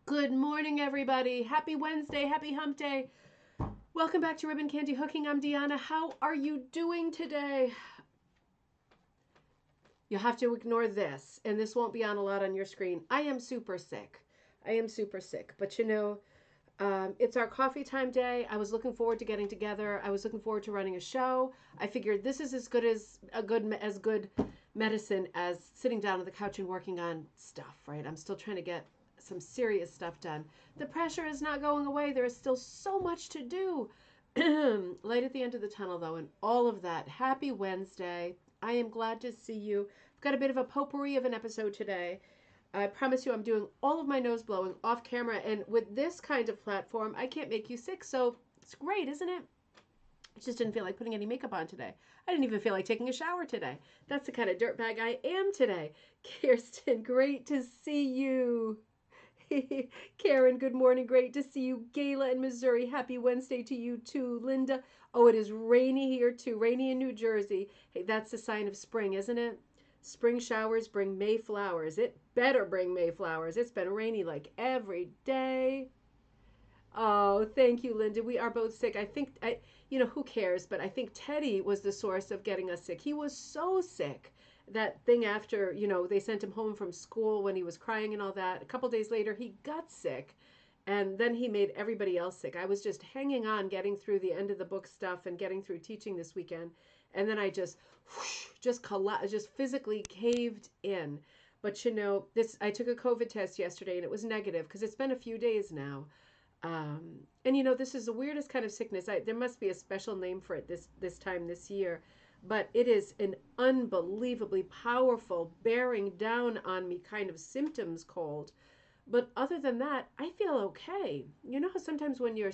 Good morning, everybody. Happy Wednesday. Happy Hump Day. Welcome back to Ribbon Candy Hooking. I'm Deanna. How are you doing today? You'll have to ignore this, and this won't be on a lot on your screen. I am super sick. But it's our coffee time day. I was looking forward to getting together. I was looking forward to running a show. I figured this is as good medicine as sitting down on the couch and working on stuff, right? I'm still trying to get some serious stuff done. The pressure is not going away. There is still so much to do. Light at the end of the tunnel, though, and all of that. Happy Wednesday. I am glad to see you. I've got a bit of a potpourri of an episode today. I promise you I'm doing all of my nose blowing off camera, and with this kind of platform, I can't make you sick, so it's great, isn't it? I just didn't feel like putting any makeup on today. I didn't even feel like taking a shower today. That's the kind of dirtbag I am today. Kirsten, great to see you. Karen, good morning. Great to see you. Gayla in Missouri, happy Wednesday to you too. Linda, oh, it is rainy here too. Rainy in New Jersey. Hey, that's a sign of spring, isn't it? Spring showers bring May flowers. It better bring May flowers. It's been rainy like every day. Oh, thank you, Linda. We are both sick. Who cares? But I think Teddy was the source of getting us sick. He was so sick. That thing after, they sent him home from school when he was crying and all that. A couple days later, he got sick. And then he made everybody else sick. I was just hanging on, getting through the end of the book stuff and getting through teaching this weekend. And then I just physically caved in. But I took a COVID test yesterday and it was negative because it's been a few days now. And this is the weirdest kind of sickness. There must be a special name for it this time this year, but it is an unbelievably powerful bearing down on me kind of symptoms cold. But other than that, I feel okay. You know how sometimes when you're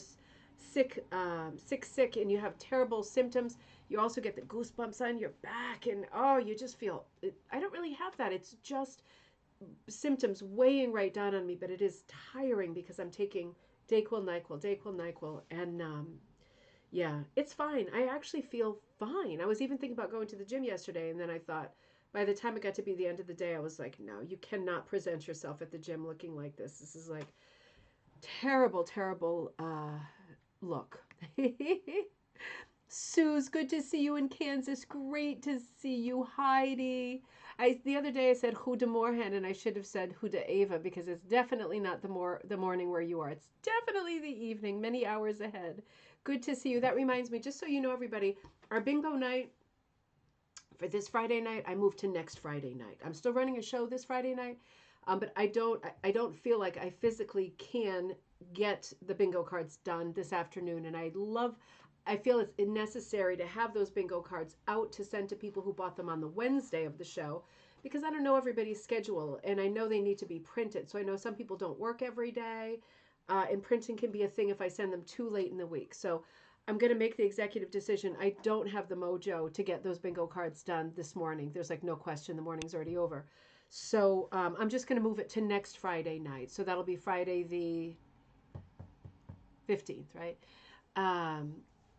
sick, and you have terrible symptoms, you also get the goosebumps on your back, and oh, you just feel. I don't really have that. It's just symptoms weighing right down on me, but it is tiring because I'm taking Dayquil, and yeah, it's fine. I actually feel fine. I was even thinking about going to the gym yesterday, and then I thought by the time it got to be the end of the day, I was like, no, you cannot present yourself at the gym looking like this. This is like terrible, terrible look. Sue's good to see you in Kansas. Great to see you, Heidi. The other day I said Huda Morhen and I should have said Huda Ava because it's definitely not the morning where you are. It's definitely the evening, many hours ahead. Good to see you. That reminds me, just so you know, everybody, our bingo night for this Friday night, I moved to next Friday night. I'm still running a show this Friday night, but I don't feel like I physically can get the bingo cards done this afternoon, and I feel it's necessary to have those bingo cards out to send to people who bought them on the Wednesday of the show because I don't know everybody's schedule and I know they need to be printed. So I know some people don't work every day, and printing can be a thing if I send them too late in the week. So I'm going to make the executive decision. I don't have the mojo to get those bingo cards done this morning. There's like no question the morning's already over. So I'm just going to move it to next Friday night. So that'll be Friday the 15th, right? Um,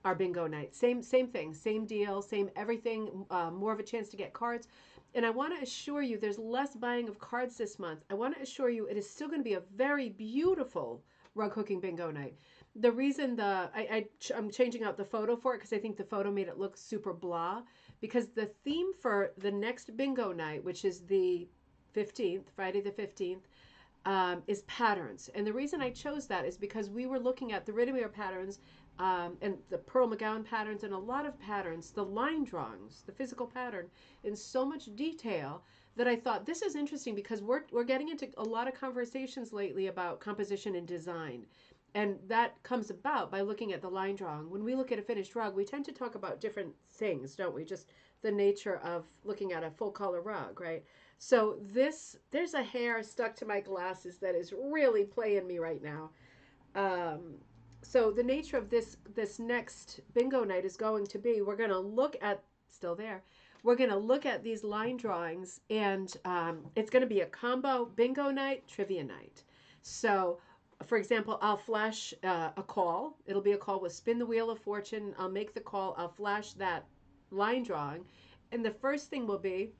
our bingo night. Same thing, same deal, same everything, more of a chance to get cards. And I want to assure you there's less buying of cards this month. I want to assure you it is still going to be a very beautiful rug hooking bingo night. The reason I'm changing out the photo for it because I think the photo made it look super blah because the theme for the next bingo night, which is the 15th, Friday the 15th, is patterns. And the reason I chose that is because we were looking at the Riddermere patterns and the Pearl McGowan patterns and a lot of patterns, the line drawings, the physical pattern in so much detail that I thought this is interesting because we're getting into a lot of conversations lately about composition and design. And that comes about by looking at the line drawing. When we look at a finished rug, we tend to talk about different things, don't we? Just the nature of looking at a full color rug, right? So there's a hair stuck to my glasses that is really playing me right now. So the nature of this next bingo night is going to be we're going to look at still there. We're going to look at these line drawings, and it's going to be a combo bingo night, trivia night. So, for example, I'll flash a call. It'll be a call with Spin the Wheel of Fortune. I'll make the call. I'll flash that line drawing, and the first thing will be,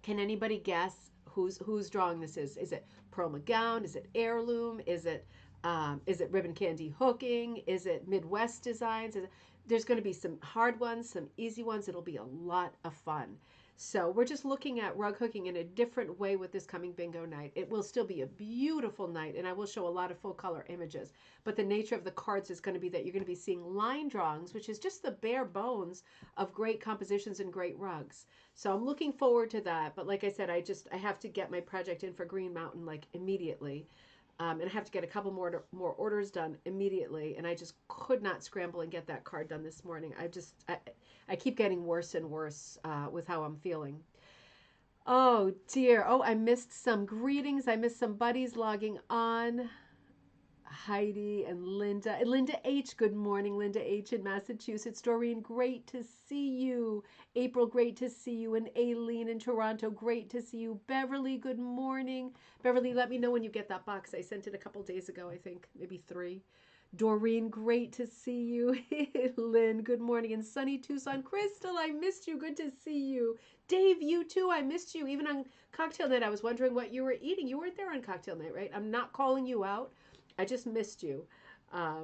can anybody guess whose drawing this is. Is it Pearl McGowan? Is it Heirloom? Is it Ribbon Candy Hooking? Is it Midwest Designs? There's going to be some hard ones, some easy ones. It'll be a lot of fun. So we're just looking at rug hooking in a different way with this coming bingo night. It will still be a beautiful night, and I will show a lot of full color images. But the nature of the cards is going to be that you're going to be seeing line drawings, which is just the bare bones of great compositions and great rugs. So I'm looking forward to that. But like I said, I have to get my project in for Green Mountain like immediately. And I have to get a couple more orders done immediately. And I just could not scramble and get that card done this morning. I keep getting worse and worse with how I'm feeling. Oh dear. Oh, I missed some greetings. I missed some buddies logging on. Heidi and Linda. Linda H. Good morning, Linda H. in Massachusetts. Doreen, great to see you. April, great to see you. And Aileen in Toronto, great to see you. Beverly, good morning. Beverly, let me know when you get that box. I sent it a couple days ago, I think, maybe 3. Doreen, great to see you. Lynn, good morning. And sunny Tucson. Crystal, I missed you. Good to see you. Dave, you too. I missed you. Even on cocktail night, I was wondering what you were eating. You weren't there on cocktail night, right? I'm not calling you out. I just missed you.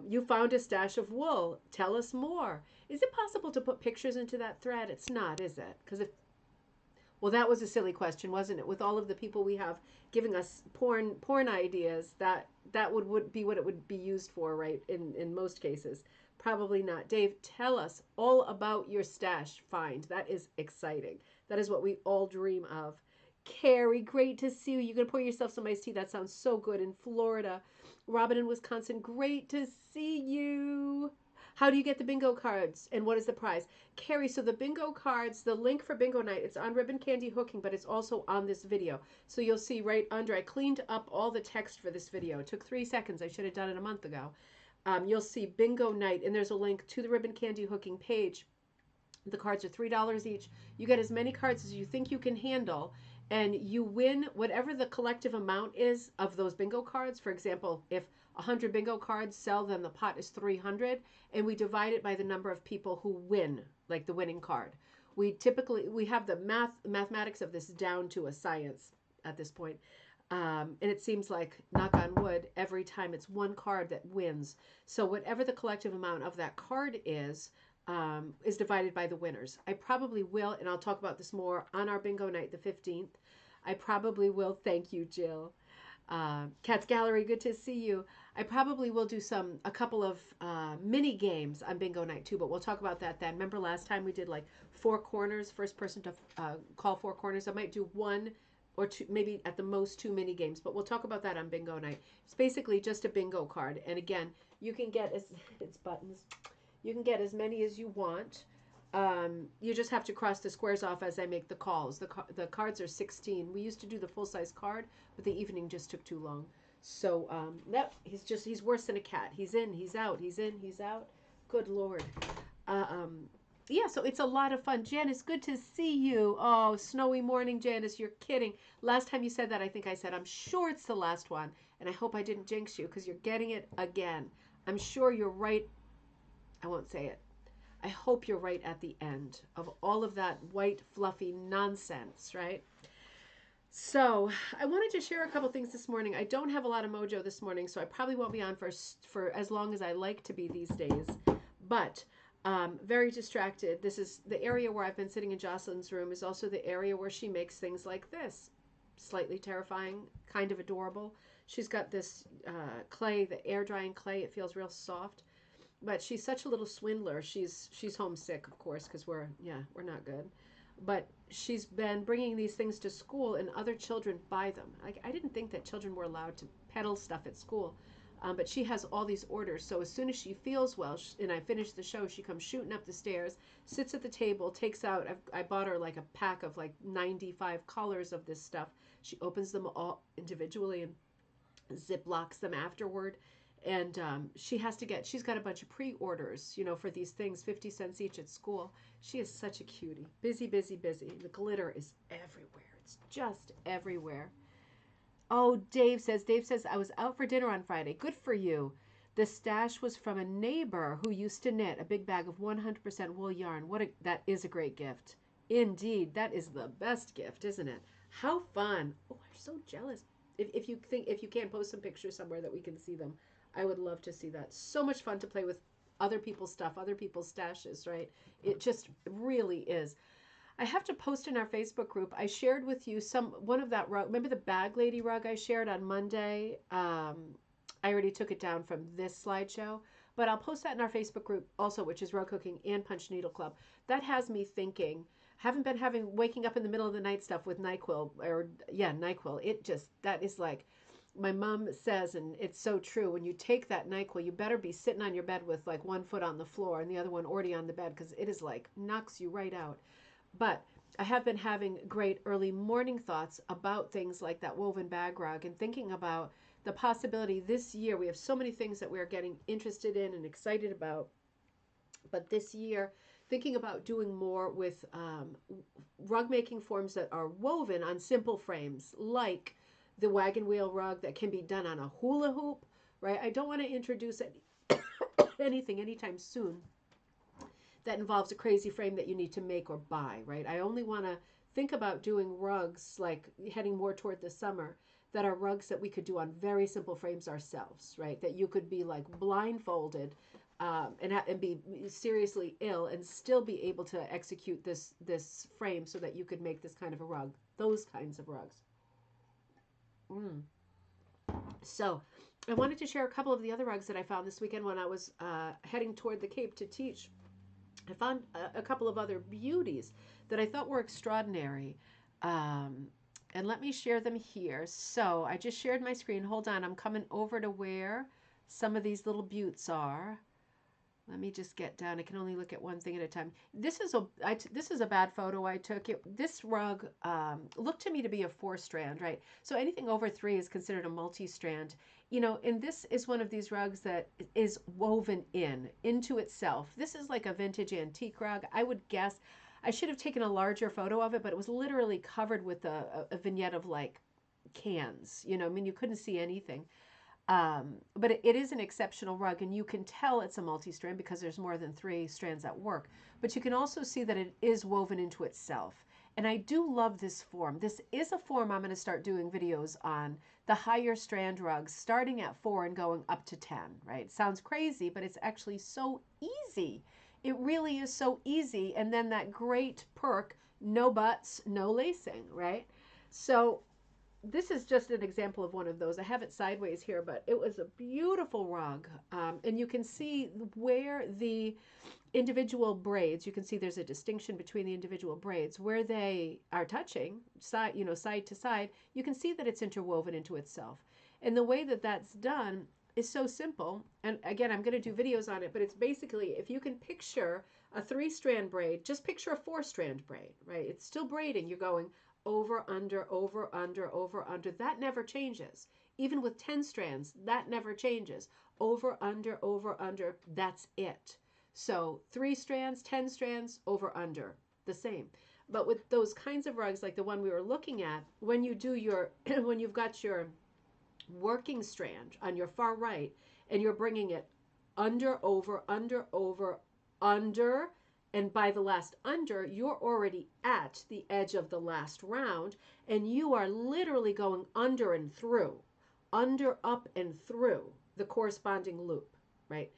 You found a stash of wool. Tell us more. Is it possible to put pictures into that thread? It's not, is it? Well, that was a silly question, wasn't it? With all of the people we have giving us porn ideas, that would be what it would be used for, right? In most cases. Probably not. Dave, tell us all about your stash find. That is exciting. That is what we all dream of. Carrie, great to see you. You're going to pour yourself some iced tea. That sounds so good in Florida. Robin in Wisconsin, great to see you. How do you get the bingo cards and what is the prize? Carrie, so the bingo cards, the link for bingo night, it's on Ribbon Candy Hooking, but it's also on this video. So you'll see right under, I cleaned up all the text for this video. It took 3 seconds. I should have done it a month ago. You'll see bingo night, and there's a link to the Ribbon Candy Hooking page. The cards are $3 each. You get as many cards as you think you can handle, and you win whatever the collective amount is of those bingo cards. For example, if 100 bingo cards sell, then the pot is 300, and we divide it by the number of people who win, like the winning card. We have the mathematics of this down to a science at this point. And it seems like, knock on wood, every time it's one card that wins. So whatever the collective amount of that card is divided by the winners. I probably will, and I'll talk about this more on our bingo night, the 15th. I probably will. Thank you, Jill. Cat's Gallery, good to see you. I probably will do a couple of mini games on bingo night too, but we'll talk about that then. Remember last time we did like 4 corners, first person to call 4 corners. I might do 1 or 2, maybe at the most 2 mini games, but we'll talk about that on bingo night. It's basically just a bingo card, and again, you can get it's buttons. You can get as many as you want. You just have to cross the squares off as I make the calls. The cards are 16. We used to do the full-size card, but the evening just took too long. So he's worse than a cat. He's in, he's out, he's in, he's out. Good Lord. Yeah, so it's a lot of fun. Janice, good to see you. Oh, snowy morning, Janice. You're kidding. Last time you said that, I think I said, I'm sure it's the last one. And I hope I didn't jinx you because you're getting it again. I'm sure you're right. I won't say it. I hope you're right at the end of all of that white, fluffy nonsense, right? So I wanted to share a couple things this morning. I don't have a lot of mojo this morning, so I probably won't be on for as long as I like to be these days. But very distracted. This is the area where I've been sitting in Jocelyn's room is also the area where she makes things like this. Slightly terrifying, kind of adorable. She's got this clay, the air drying clay. It feels real soft. But she's such a little swindler. She's homesick, of course, because we're not good. But she's been bringing these things to school, and other children buy them. I didn't think that children were allowed to peddle stuff at school. But she has all these orders. So as soon as she feels well, and I finish the show, she comes shooting up the stairs, sits at the table, takes out, I bought her like a pack of like 95 colors of this stuff. She opens them all individually and Ziplocs them afterward. And she's got a bunch of pre-orders, for these things, 50 cents each at school. She is such a cutie. Busy, busy, busy. The glitter is everywhere. It's just everywhere. Oh, Dave says, I was out for dinner on Friday. Good for you. The stash was from a neighbor who used to knit a big bag of 100% wool yarn. That is a great gift. Indeed, that is the best gift, isn't it? How fun. Oh, I'm so jealous. If you can post some pictures somewhere that we can see them, I would love to see that. So much fun to play with other people's stuff, other people's stashes, right? It just really is. I have to post in our Facebook group. I shared with you one of that rug. Remember the bag lady rug I shared on Monday? I already took it down from this slideshow, but I'll post that in our Facebook group also, which is Rug Cooking and Punch Needle Club. That has me thinking. Haven't been having waking up in the middle of the night stuff with NyQuil or yeah, NyQuil. It just that is like my mom says, and it's so true. When you take that NyQuil, you better be sitting on your bed with like one foot on the floor and the other one already on the bed because it is like knocks you right out. But I have been having great early morning thoughts about things like that woven bag rug and thinking about the possibility this year. We have so many things that we're getting interested in and excited about. But this year, thinking about doing more with rug making forms that are woven on simple frames, like the wagon wheel rug that can be done on a hula hoop, right? I don't want to introduce anything anytime soon that involves a crazy frame that you need to make or buy, right? I only want to think about doing rugs like heading more toward the summer that are rugs that we could do on very simple frames ourselves, right? That you could be like blindfolded and be seriously ill and still be able to execute this frame so that you could make this kind of a rug, those kinds of rugs. Mm. So I wanted to share a couple of the other rugs that I found this weekend when I was heading toward the Cape to teach. I found a couple of other beauties that I thought were extraordinary. And let me share them here. So I just shared my screen. Hold on, I'm coming over to where some of these little buttes are. Let me just get down. I can only look at one thing at a time. This is a bad photo I took. This rug looked to me to be a 4-strand, right? So anything over 3 is considered a multi-strand. You know, and this is one of these rugs that is woven into itself. This is like a vintage antique rug. I would guess I should have taken a larger photo of it, but it was literally covered with a vignette of like cans. You know, I mean, you couldn't see anything. But it is an exceptional rug, and you can tell it's a multi-strand because there's more than 3 strands at work. But you can also see that it is woven into itself. And I do love this form. This is a form I'm going to start doing videos on, the higher strand rugs, starting at 4 and going up to 10, right? It sounds crazy, but it's actually so easy. It really is so easy. And then that great perk, no butts, no lacing, right? So this is just an example of one of those. I have it sideways here, but it was a beautiful rug. And you can see where the individual braids, you can see there's a distinction between the individual braids where they are touching side, side to side. You can see that it's interwoven into itself. And the way that that's done is so simple. And again, I'm going to do videos on it, but it's basically, if you can picture a 3-strand braid, just picture a 4-strand braid, right? It's still braiding. You're going over, under, over, under, over, under. That never changes. Even with 10 strands, that never changes. Over, under, that's it. So 3 strands, 10 strands, over, under, the same. But with those kinds of rugs, like the one we were looking at, when you do your, when you've got your working strand on your far right, and you're bringing it under, over, under, and by the last under, you're already at the edge of the last round, and you are literally going under and through, under, up, and through the corresponding loop, right?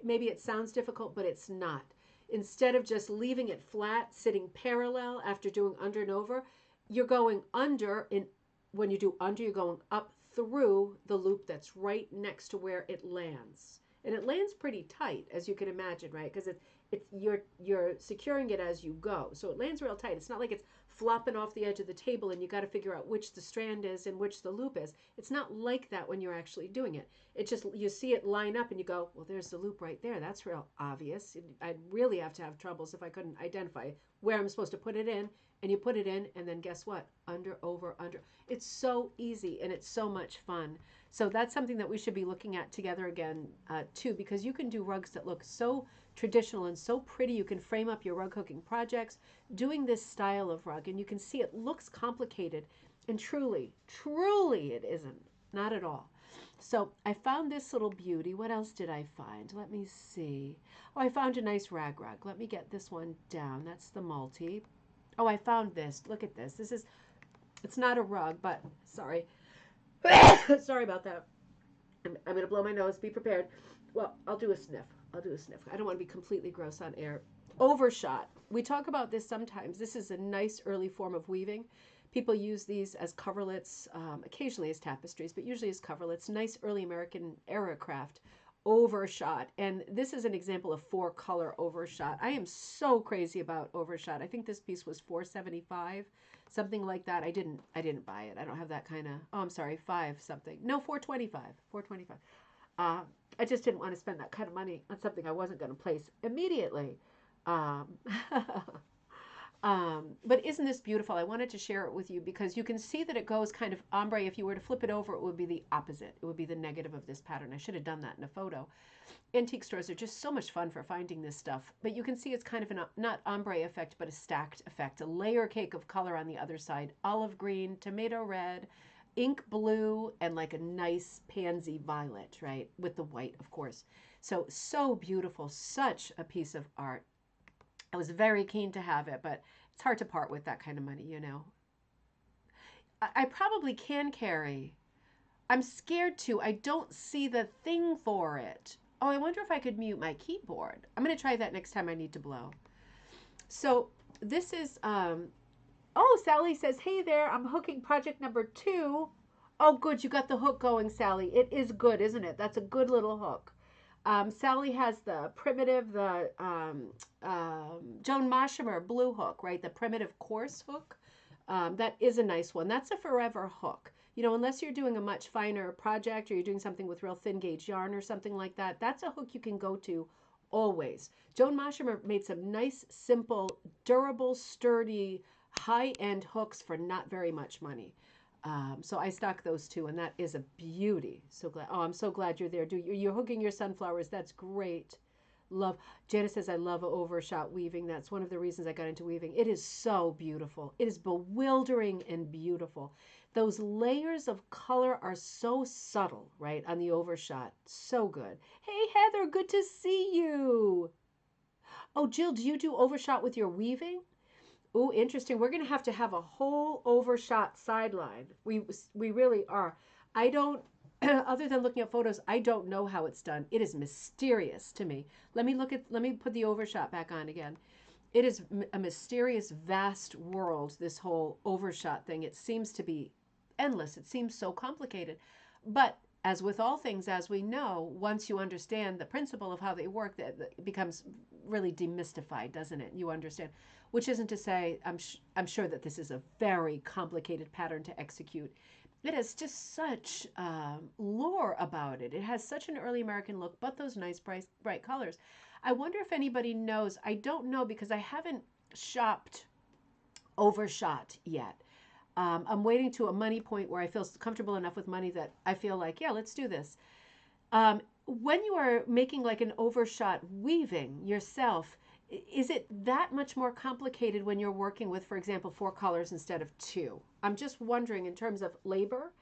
Maybe it sounds difficult, but it's not. Instead of just leaving it flat, sitting parallel after doing under and over, you're going under, and when you do under, you're going up through the loop that's right next to where it lands. And it lands pretty tight, as you can imagine, right? Because you're securing it as you go. So it lands real tight. It's not like it's flopping off the edge of the table and you got to figure out which the strand is and which the loop is. It's not like that when you're actually doing it. It just, you see it line up and you go, well, there's the loop right there. That's real obvious. I'd really have to have troubles if I couldn't identify where I'm supposed to put it in. And you put it in, and then guess what? Under, over, under. It's so easy, and it's so much fun. So that's something that we should be looking at together again, too, because you can do rugs that look so traditional and so pretty. You can frame up your rug hooking projects doing this style of rug, and you can see it looks complicated, and truly, truly it isn't. Not at all. So I found this little beauty. What else did I find? Let me see. Oh, I found a nice rag rug. Let me get this one down. That's the multi. Oh, I found this. Look at this. This is It's not a rug, but sorry. Sorry about that. I'm going to blow my nose. Be prepared. Well, I'll do a sniff. I'll do a sniff. I don't want to be completely gross on air. Overshot. We talk about this sometimes. This is a nice early form of weaving. People use these as coverlets, occasionally as tapestries, but usually as coverlets. Nice early American era craft. Overshot. And this is an example of 4-color overshot. I am so crazy about overshot. I think this piece was $4.75, something like that. I didn't buy it. I don't have that kind of. Oh, I'm sorry, 5 something. No, 4.25. 4.25. I just didn't want to spend that kind of money on something I wasn't going to place immediately. Um, but isn't this beautiful? I wanted to share it with you because you can see that it goes kind of ombre. If you were to flip it over, it would be the opposite. It would be the negative of this pattern. I should have done that in a photo. Antique stores are just so much fun for finding this stuff. But you can see it's kind of an, not ombre effect, but a stacked effect. A layer cake of color on the other side. Olive green, tomato red, ink blue, and like a nice pansy violet, right? With the white, of course. So beautiful. Such a piece of art. I was very keen to have it, but it's hard to part with that kind of money, you know. I probably can carry. I'm scared to. I don't see the thing for it. Oh, I wonder if I could mute my keyboard. I'm going to try that next time I need to blow. So this is, oh, Sally says, hey there, I'm hooking project number 2. Oh, good. You got the hook going, Sally. It is good, isn't it? That's a good little hook. Sally has the primitive, the Joan Moshimer blue hook, right? The primitive coarse hook. That is a nice one. That's a forever hook. You know, unless you're doing a much finer project or you're doing something with real thin gauge yarn or something like that, that's a hook you can go to always. Joan Moshimer made some nice, simple, durable, sturdy, high-end hooks for not very much money. So I stock those too, and that is a beauty. So glad. Oh, I'm so glad you're there. You're hooking your sunflowers. That's great. Love. Janice says I love overshot weaving. That's one of the reasons I got into weaving. It is so beautiful. It is bewildering and beautiful. Those layers of color are so subtle, right, on the overshot. So good. Hey, Heather, good to see you. Oh, Jill, do you do overshot with your weaving? Oh, interesting. We're going to have a whole overshot sideline. We really are. I don't, other than looking at photos, I don't know how it's done. It is mysterious to me. Let me put the overshot back on again. It is a mysterious, vast world, this whole overshot thing. It seems to be endless. It seems so complicated. But as with all things, as we know, once you understand the principle of how they work, that it becomes really demystified, doesn't it? You understand. Which isn't to say I'm sure that this is a very complicated pattern to execute. It has just such lore about it. It has such an early American look, but those nice bright colors. I wonder if anybody knows. I don't know because I haven't shopped overshot yet. I'm waiting to a money point where I feel comfortable enough with money that I feel like, yeah, let's do this. When you are making like an overshot weaving yourself, is it that much more complicated when you're working with, for example, 4 colors instead of 2? I'm just wondering in terms of labor,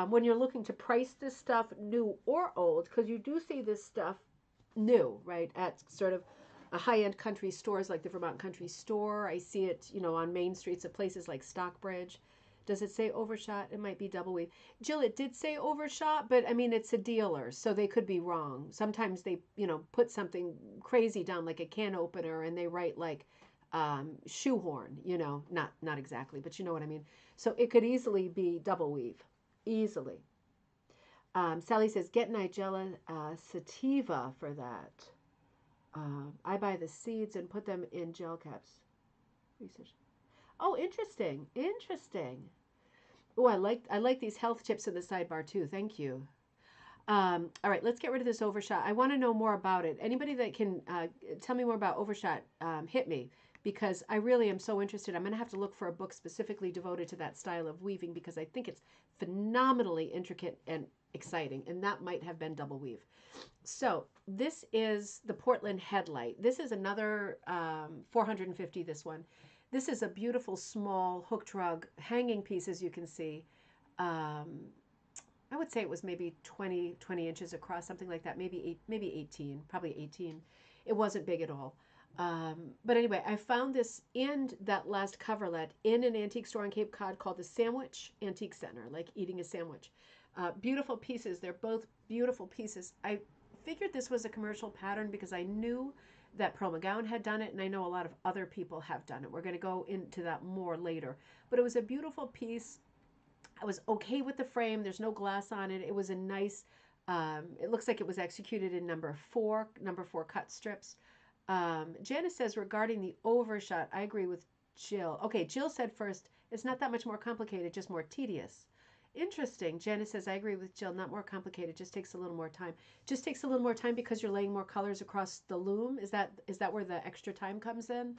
when you're looking to price this stuff new or old, because you do see this stuff new, right, at sort of a high-end country stores like the Vermont Country Store. I see it, you know, on main streets of places like Stockbridge. Does it say overshot? It might be double weave. Jill, it did say overshot, but I mean, it's a dealer, so they could be wrong. Sometimes they, you know, put something crazy down like a can opener and they write like shoehorn, you know, not exactly, but you know what I mean. So it could easily be double weave, easily. Sally says, get Nigella sativa for that. I buy the seeds and put them in gel caps. Research. Oh, interesting. Interesting. Oh, I like these health tips in the sidebar too. Thank you. All right, let's get rid of this overshot. I want to know more about it. Anybody that can tell me more about overshot, hit me because I really am so interested. I'm going to have to look for a book specifically devoted to that style of weaving because I think it's phenomenally intricate and exciting, and that might have been double weave. So this is the Portland Headlight. This is another 450, this one. This is a beautiful small hooked rug hanging piece, as you can see. I would say it was maybe 20 inches across, something like that, maybe 18, probably 18. It wasn't big at all. But anyway, I found this in that last coverlet in an antique store on Cape Cod called the Sandwich Antique Center, like eating a sandwich. Beautiful pieces. They're both beautiful pieces. I figured this was a commercial pattern because I knew that Pearl McGowan had done it, and I know a lot of other people have done it. We're going to go into that more later. But it was a beautiful piece. I was okay with the frame. There's no glass on it. It was a nice, it looks like it was executed in number four cut strips. Janice says regarding the overshot, I agree with Jill. Okay, Jill said first, it's not that much more complicated, just more tedious. Interesting. Janice says, I agree with Jill, not more complicated, just takes a little more time. Just takes a little more time because you're laying more colors across the loom. Is that where the extra time comes in?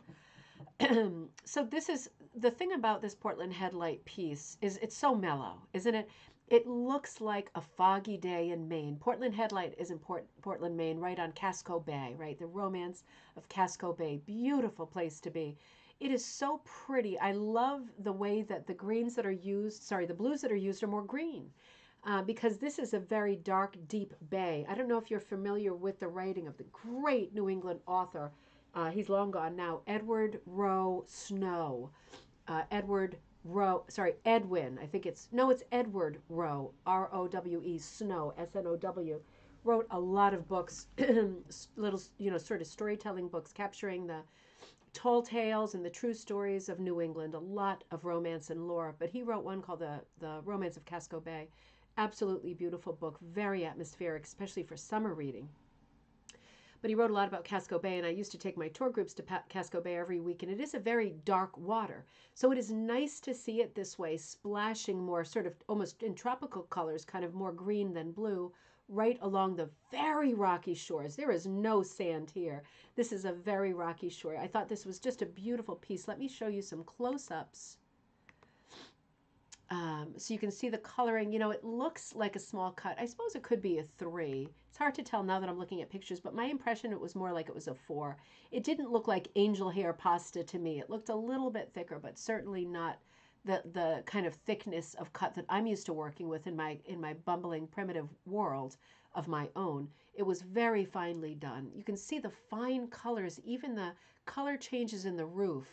So this is the thing about this Portland headlight piece is it's so mellow, isn't it? It looks like a foggy day in Maine. Portland headlight is in Portland, Maine, right on Casco Bay, right? The romance of Casco Bay. Beautiful place to be. It is so pretty. I love the way that the greens that are used, sorry, the blues that are used are more green. Because this is a very dark, deep bay. I don't know if you're familiar with the writing of the great New England author. He's long gone now, Edward Rowe Snow. Edwin. I think it's Edward Rowe, Rowe, Snow, Snow. Wrote a lot of books, little, sort of storytelling books capturing the tall tales and the true stories of New England, a lot of romance and lore. But he wrote one called the Romance of Casco Bay. Absolutely beautiful book, very atmospheric, especially for summer reading. But he wrote a lot about Casco Bay, and I used to take my tour groups to Casco Bay every week, and it is a very dark water. So it is nice to see it this way, splashing more sort of almost in tropical colors, kind of more green than blue, right along the very rocky shores. There is no sand here. This is a very rocky shore. I thought this was just a beautiful piece. Let me show you some close-ups. So you can see the coloring. It looks like a small cut. I suppose it could be a 3. It's hard to tell now that I'm looking at pictures, but my impression it was more like it was a 4. It didn't look like angel hair pasta to me. It looked a little bit thicker, but certainly not the kind of thickness of cut that I'm used to working with in my bumbling primitive world of my own. It was very finely done. You can see the fine colors, even the color changes in the roof.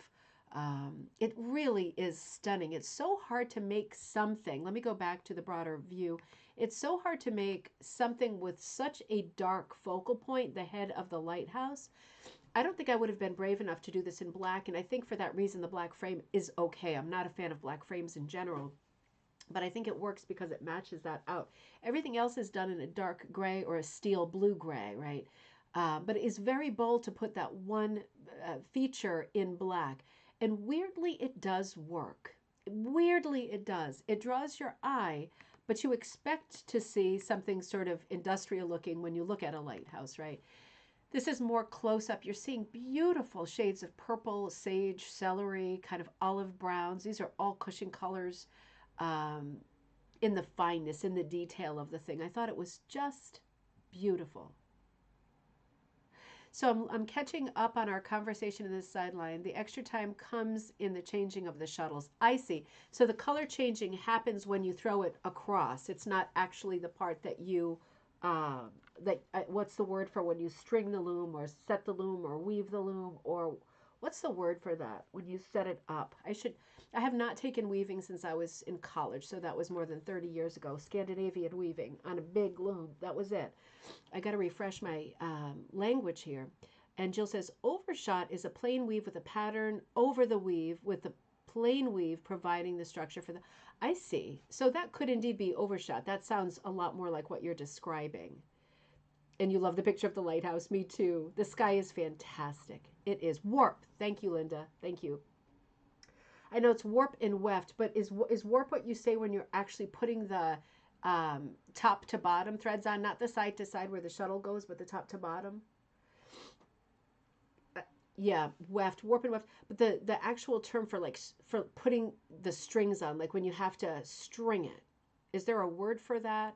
It really is stunning. It's so hard to make something. Let me go back to the broader view. It's so hard to make something with such a dark focal point, the head of the lighthouse. I don't think I would have been brave enough to do this in black, and I think for that reason the black frame is okay. I'm not a fan of black frames in general, but I think it works because it matches that out. Everything else is done in a dark gray or a steel blue gray, right? But it is very bold to put that one feature in black. And weirdly, it does work. Weirdly, it does. It draws your eye, but you expect to see something sort of industrial looking when you look at a lighthouse, right? This is more close up. You're seeing beautiful shades of purple, sage, celery, kind of olive browns. These are all cushion colors in the fineness, in the detail of the thing. I thought it was just beautiful. So I'm catching up on our conversation in this sideline. The extra time comes in the changing of the shuttles. I see. So the color changing happens when you throw it across. It's not actually the part that you, what's the word for when you string the loom or set the loom or weave the loom, or what's the word for that when you set it up? I have not taken weaving since I was in college, so that was more than 30 years ago. Scandinavian weaving on a big loom. That was it. I got to refresh my language here. And Jill says, overshot is a plain weave with a pattern over the weave with the plain weave providing the structure for the... I see. So that could indeed be overshot. That sounds a lot more like what you're describing. And you love the picture of the lighthouse. Me too. The sky is fantastic. It is. Warp. Thank you, Linda. Thank you. I know it's warp and weft, but is warp what you say when you're actually putting the top to bottom threads on, not the side to side where the shuttle goes, but the top to bottom? Yeah, weft, warp and weft. But the actual term for putting the strings on, like when you have to string it, is there a word for that?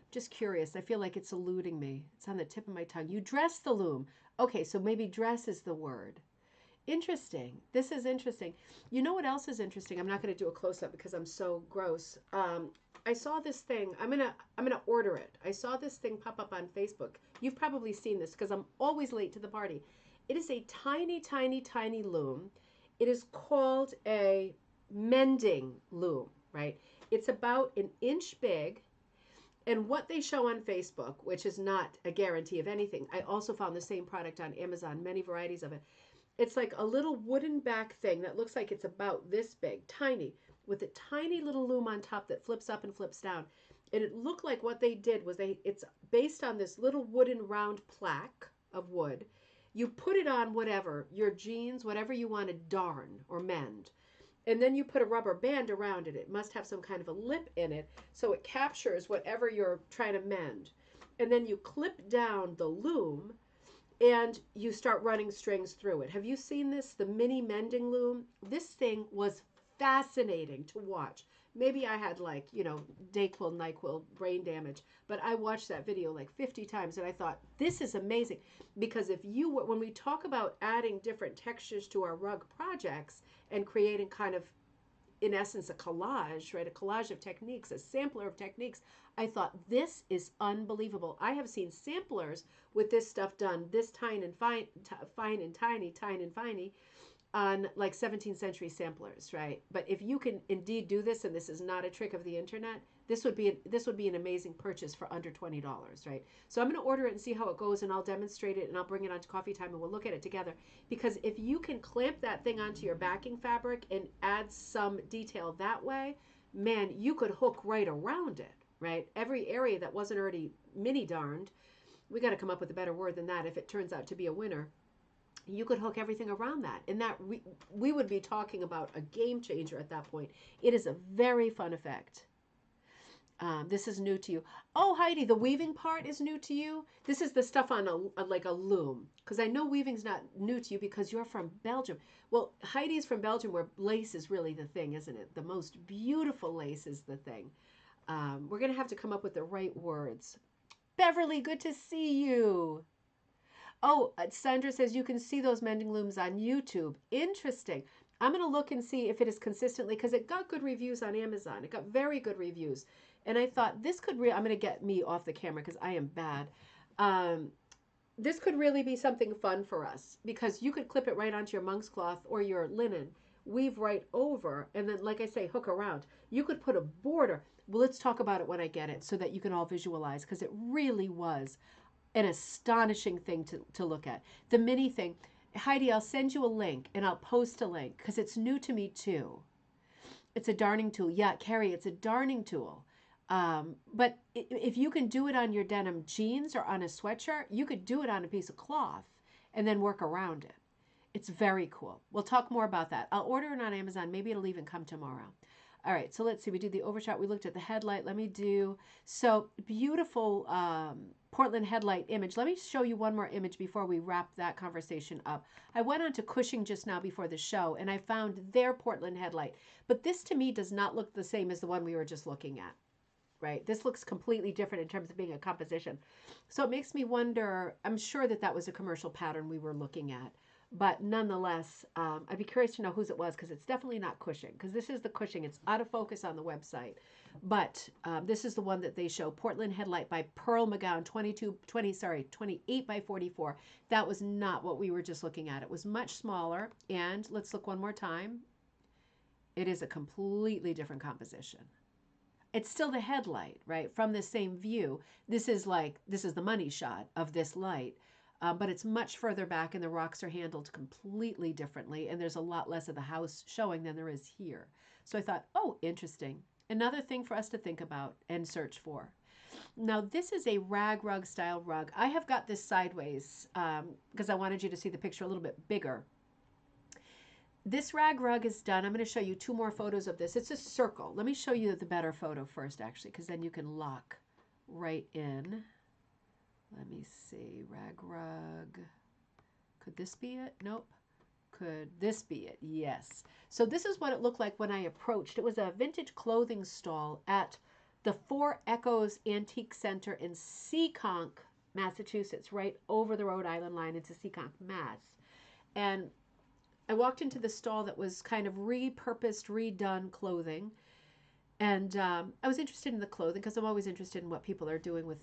Just curious. I feel like it's eluding me. It's on the tip of my tongue. You dress the loom. Okay, so maybe dress is the word. Interesting. This is interesting. You know what else is interesting? I'm not going to do a close-up because I'm so gross. I saw this thing. I'm gonna order it. I saw this thing pop up on Facebook. You've probably seen this because I'm always late to the party. It is a tiny, tiny, tiny loom. It is called a mending loom, right? It's about an inch big. And what they show on Facebook, which is not a guarantee of anything, I also found the same product on Amazon, many varieties of it. It's like a little wooden back thing that looks like it's about this big, tiny, with a tiny little loom on top that flips up and flips down. And it looked like what they did was it's based on this little wooden round plaque of wood. You put it on whatever, your jeans, whatever you want to darn or mend. And then you put a rubber band around it. It must have some kind of a lip in it so it captures whatever you're trying to mend. And then you clip down the loom and you start running strings through it. Have you seen this, the mini mending loom? This thing was fascinating to watch. Maybe I had like, Dayquil, NyQuil, brain damage, but I watched that video like 50 times and I thought, this is amazing. Because when we talk about adding different textures to our rug projects and creating kind of, in essence, a collage, right? A collage of techniques, a sampler of techniques. I thought, this is unbelievable. I have seen samplers with this stuff done, this fine and tiny, on like 17th century samplers, right? But if you can indeed do this, and this is not a trick of the internet, this would be an amazing purchase for under $20, right? So I'm going to order it and see how it goes, and I'll demonstrate it, and I'll bring it on to coffee time, and we'll look at it together. Because if you can clamp that thing onto your backing fabric and add some detail that way, man, you could hook right around it, right? Every area that wasn't already mini darned, we got to come up with a better word than that if it turns out to be a winner. You could hook everything around that, and that we would be talking about a game changer at that point. It is a very fun effect. This is new to you. Oh, Heidi, the weaving part is new to you. This is the stuff on like a loom, because I know weaving's not new to you because you're from Belgium. Well, Heidi's from Belgium, where lace is really the thing, isn't it? The most beautiful lace is the thing. We're gonna have to come up with the right words. Beverly, good to see you. Oh, Sandra says you can see those mending looms on YouTube. Interesting. I'm going to look and see if it is consistently, because it got good reviews on Amazon. It got very good reviews. And I thought this could I'm going to get me off the camera because I am bad. This could really be something fun for us, because you could clip it right onto your monk's cloth or your linen, weave right over, and then, like I say, hook around. You could put a border. Well, let's talk about it when I get it so that you can all visualize, because it really was an astonishing thing to look at. The mini thing. Heidi, I'll send you a link, and I'll post a link because it's new to me too. It's a darning tool. Yeah, Carrie, it's a darning tool. But if you can do it on your denim jeans or on a sweatshirt, you could do it on a piece of cloth and then work around it. It's very cool. We'll talk more about that. I'll order it on Amazon. Maybe it'll even come tomorrow. All right, so let's see. We did the overshot. We looked at the headlight. Let me do, so beautiful Portland headlight image. Let me show you one more image before we wrap that conversation up. I went on to Cushing just now before the show, and I found their Portland headlight. But this to me does not look the same as the one we were just looking at, right? This looks completely different in terms of being a composition. So it makes me wonder, I'm sure that was a commercial pattern we were looking at. But nonetheless, I'd be curious to know whose it was, because it's definitely not Cushing, because this is the Cushing. It's out of focus on the website. But this is the one that they show, Portland Headlight by Pearl McGowan, 28 by 44. That was not what we were just looking at. It was much smaller. And let's look one more time. It is a completely different composition. It's still the headlight, right? From the same view. This is the money shot of this light. But it's much further back, and the rocks are handled completely differently, and there's a lot less of the house showing than there is here. So I thought, oh, interesting. Another thing for us to think about and search for. Now, this is a rag rug style rug. I have got this sideways because I wanted you to see the picture a little bit bigger. This rag rug is done. I'm going to show you two more photos of this. It's a circle. Let me show you the better photo first, actually, because then you can lock right in. Let me see, rag rug. Could this be it? Nope. Could this be it? Yes. So this is what it looked like when I approached. It was a vintage clothing stall at the Four Echoes Antique Center in Seekonk, Massachusetts, right over the Rhode Island line into Seekonk, Mass. And I walked into the stall that was kind of repurposed, redone clothing. And I was interested in the clothing because I'm always interested in what people are doing with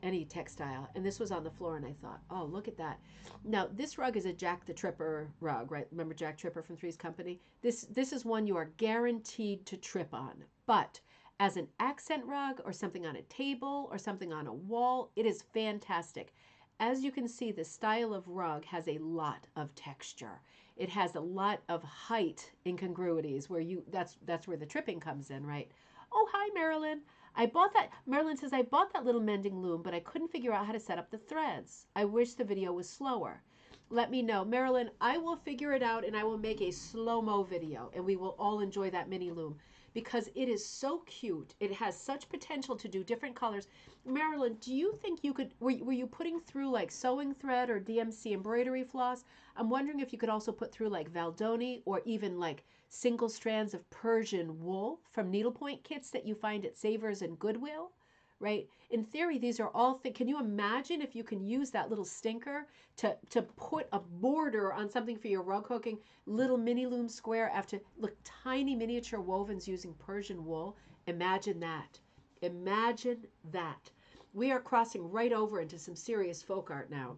any textile. And this was on the floor, and I thought, oh, look at that. Now, this rug is a Jack the Tripper rug, right? Remember Jack Tripper from Three's Company? This is one you are guaranteed to trip on. But as an accent rug or something on a table or something on a wall, it is fantastic. As you can see, the style of rug has a lot of texture. It has a lot of height incongruities where that's where the tripping comes in, right? Oh, hi, Marilyn. I bought that. Marilyn says, I bought that little mending loom, but I couldn't figure out how to set up the threads. I wish the video was slower. Let me know. Marilyn, I will figure it out and I will make a slow-mo video and we will all enjoy that mini loom because it is so cute. It has such potential to do different colors. Marilyn, do you think you could, were you putting through like sewing thread or DMC embroidery floss? I'm wondering if you could also put through like Valdoni or even like single strands of Persian wool from needlepoint kits that you find at Savers and Goodwill, right? In theory, these are all things. Can you imagine if you can use that little stinker to put a border on something for your rug hooking, little mini loom square after, look, tiny miniature wovens using Persian wool. Imagine that. Imagine that. We are crossing right over into some serious folk art now.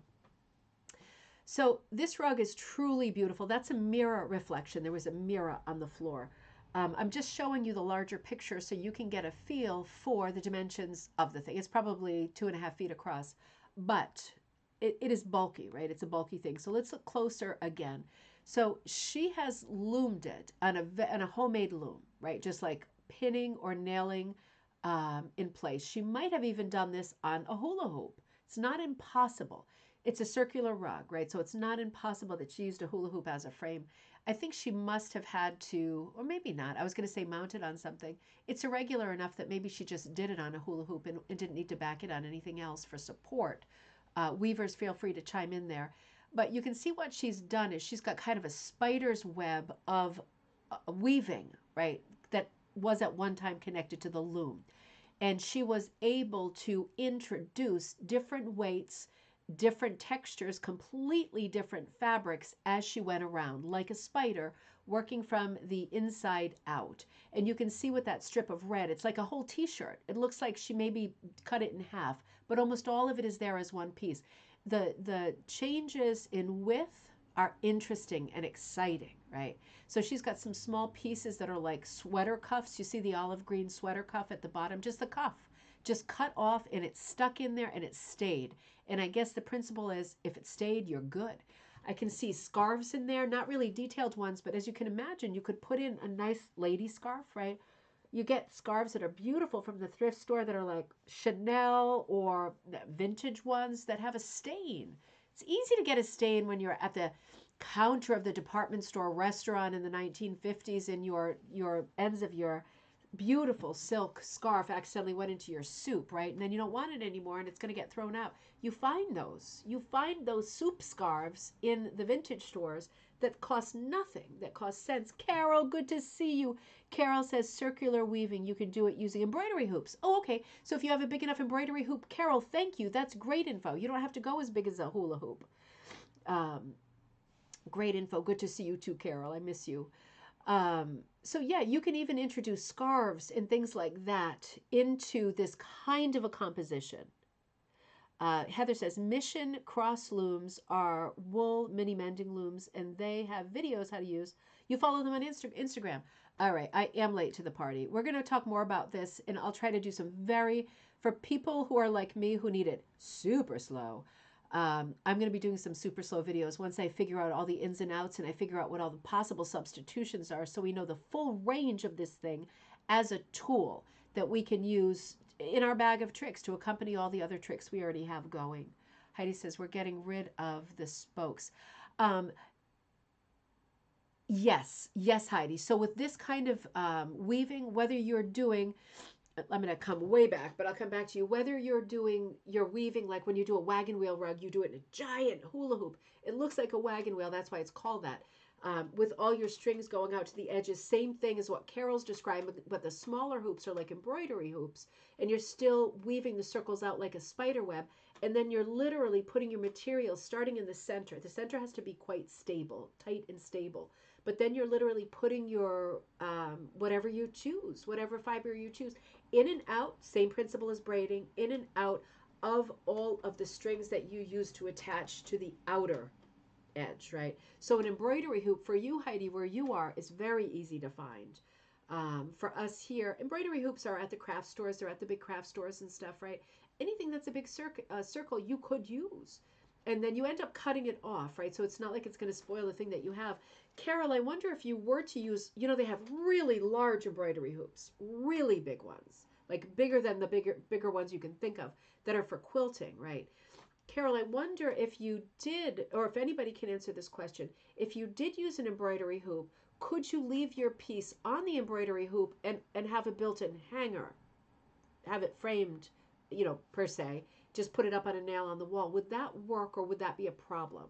So this rug is truly beautiful. That's a mirror reflection. There was a mirror on the floor. I'm just showing you the larger picture so you can get a feel for the dimensions of the thing. It's probably 2.5 feet across, but it is bulky, right? It's a bulky thing. So let's look closer again. So she has loomed it on a homemade loom, right? Just like pinning or nailing in place. She might have even done this on a hula hoop. It's not impossible. It's a circular rug, right? So it's not impossible that she used a hula hoop as a frame. I think she must have had to, or maybe not. I was going to say mount it on something. It's irregular enough that maybe she just did it on a hula hoop and didn't need to back it on anything else for support. Weavers, feel free to chime in there. But you can see what she's done is she's got kind of a spider's web of weaving, right? That was at one time connected to the loom. And she was able to introduce different weights, different textures, completely different fabrics as she went around, like a spider working from the inside out. And you can see with that strip of red, it's like a whole t-shirt. It looks like she maybe cut it in half, but almost all of it is there as one piece. The changes in width are interesting and exciting, right? So she's got some small pieces that are like sweater cuffs. You see the olive green sweater cuff at the bottom, just the cuff, just cut off and it's stuck in there and it stayed. And I guess the principle is if it stayed, you're good. I can see scarves in there, not really detailed ones, but as you can imagine, you could put in a nice lady scarf, right? You get scarves that are beautiful from the thrift store that are like Chanel or vintage ones that have a stain. It's easy to get a stain when you're at the counter of the department store restaurant in the 1950s and your ends of your beautiful silk scarf accidentally went into your soup, right? And then you don't want it anymore and it's going to get thrown out. You find those soup scarves in the vintage stores that cost nothing, that cost cents. Carol, good to see you. Carol says circular weaving, you can do it using embroidery hoops. Oh, okay. So if you have a big enough embroidery hoop, Carol, thank you. That's great info. You don't have to go as big as a hula hoop. Great info. Good to see you too, Carol. I miss you. So yeah, you can even introduce scarves and things like that into this kind of a composition. Heather says Mission cross looms are wool mini mending looms and they have videos how to use. You follow them on Instagram. All right, I am late to the party. We're going to talk more about this and I'll try to do some for people who are like me who need it super slow. I'm going to be doing some super slow videos once I figure out all the ins and outs and I figure out what all the possible substitutions are so we know the full range of this thing as a tool that we can use in our bag of tricks to accompany all the other tricks we already have going. Heidi says we're getting rid of the spokes. Yes, Heidi. So with this kind of weaving, whether you're doing, I'm going to come way back, but I'll come back to you. Whether you're doing your weaving, like when you do a wagon wheel rug, you do it in a giant hula hoop. It looks like a wagon wheel. That's why it's called that. With all your strings going out to the edges, same thing as what Carol's describing, but the smaller hoops are like embroidery hoops, and you're still weaving the circles out like a spider web, and then you're literally putting your material starting in the center. The center has to be quite stable, tight and stable. but then you're literally putting your whatever you choose, whatever fiber you choose, in and out, same principle as braiding, in and out of all of the strings that you use to attach to the outer edge, right? So an embroidery hoop for you, Heidi, where you are, is very easy to find. For us here, embroidery hoops are at the craft stores. They're at the big craft stores and stuff, right? Anything that's a big circle you could use. And then you end up cutting it off, right? So it's not like it's going to spoil the thing that you have. Carol, I wonder if you were to use, they have really large embroidery hoops, really big ones, like bigger than the bigger ones you can think of that are for quilting, right? Carol, I wonder if you did, or if anybody can answer this question, if you did use an embroidery hoop, could you leave your piece on the embroidery hoop and have a built-in hanger, have it framed, per se, just put it up on a nail on the wall? Would that work, or would that be a problem?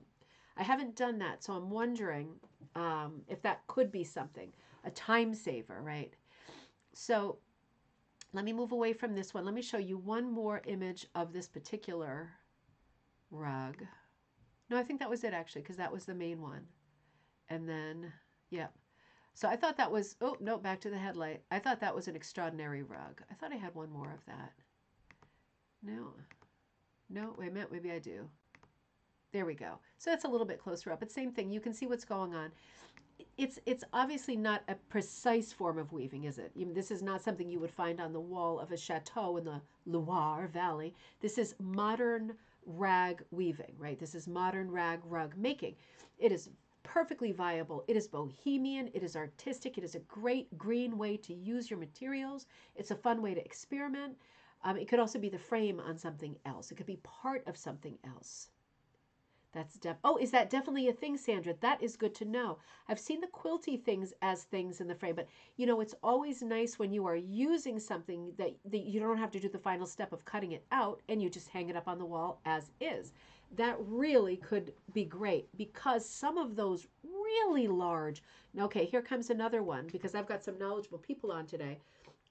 I haven't done that, so I'm wondering if that could be something, a time saver, right? So let me move away from this one. Let me show you one more image of this particular rug. No, I think that was it actually, because that was the main one. And then, yeah. So I thought that was, oh, no, back to the headlight. I thought that was an extraordinary rug. I thought I had one more of that. No, wait a minute, maybe I do. There we go. So that's a little bit closer up, but same thing. You can see what's going on. It's obviously not a precise form of weaving, is it? This is not something you would find on the wall of a chateau in the Loire Valley. This is modern rag weaving, right? This is modern rag rug making. It is perfectly viable. It is bohemian. It is artistic. It is a great green way to use your materials. It's a fun way to experiment. It could also be the frame on something else. It could be part of something else. Is that definitely a thing, Sandra? That is good to know. I've seen the quilty things as things in the frame, but it's always nice when you are using something that you don't have to do the final step of cutting it out and you just hang it up on the wall as is. That really could be great, because some of those really large, okay, here comes another one, because I've got some knowledgeable people on today.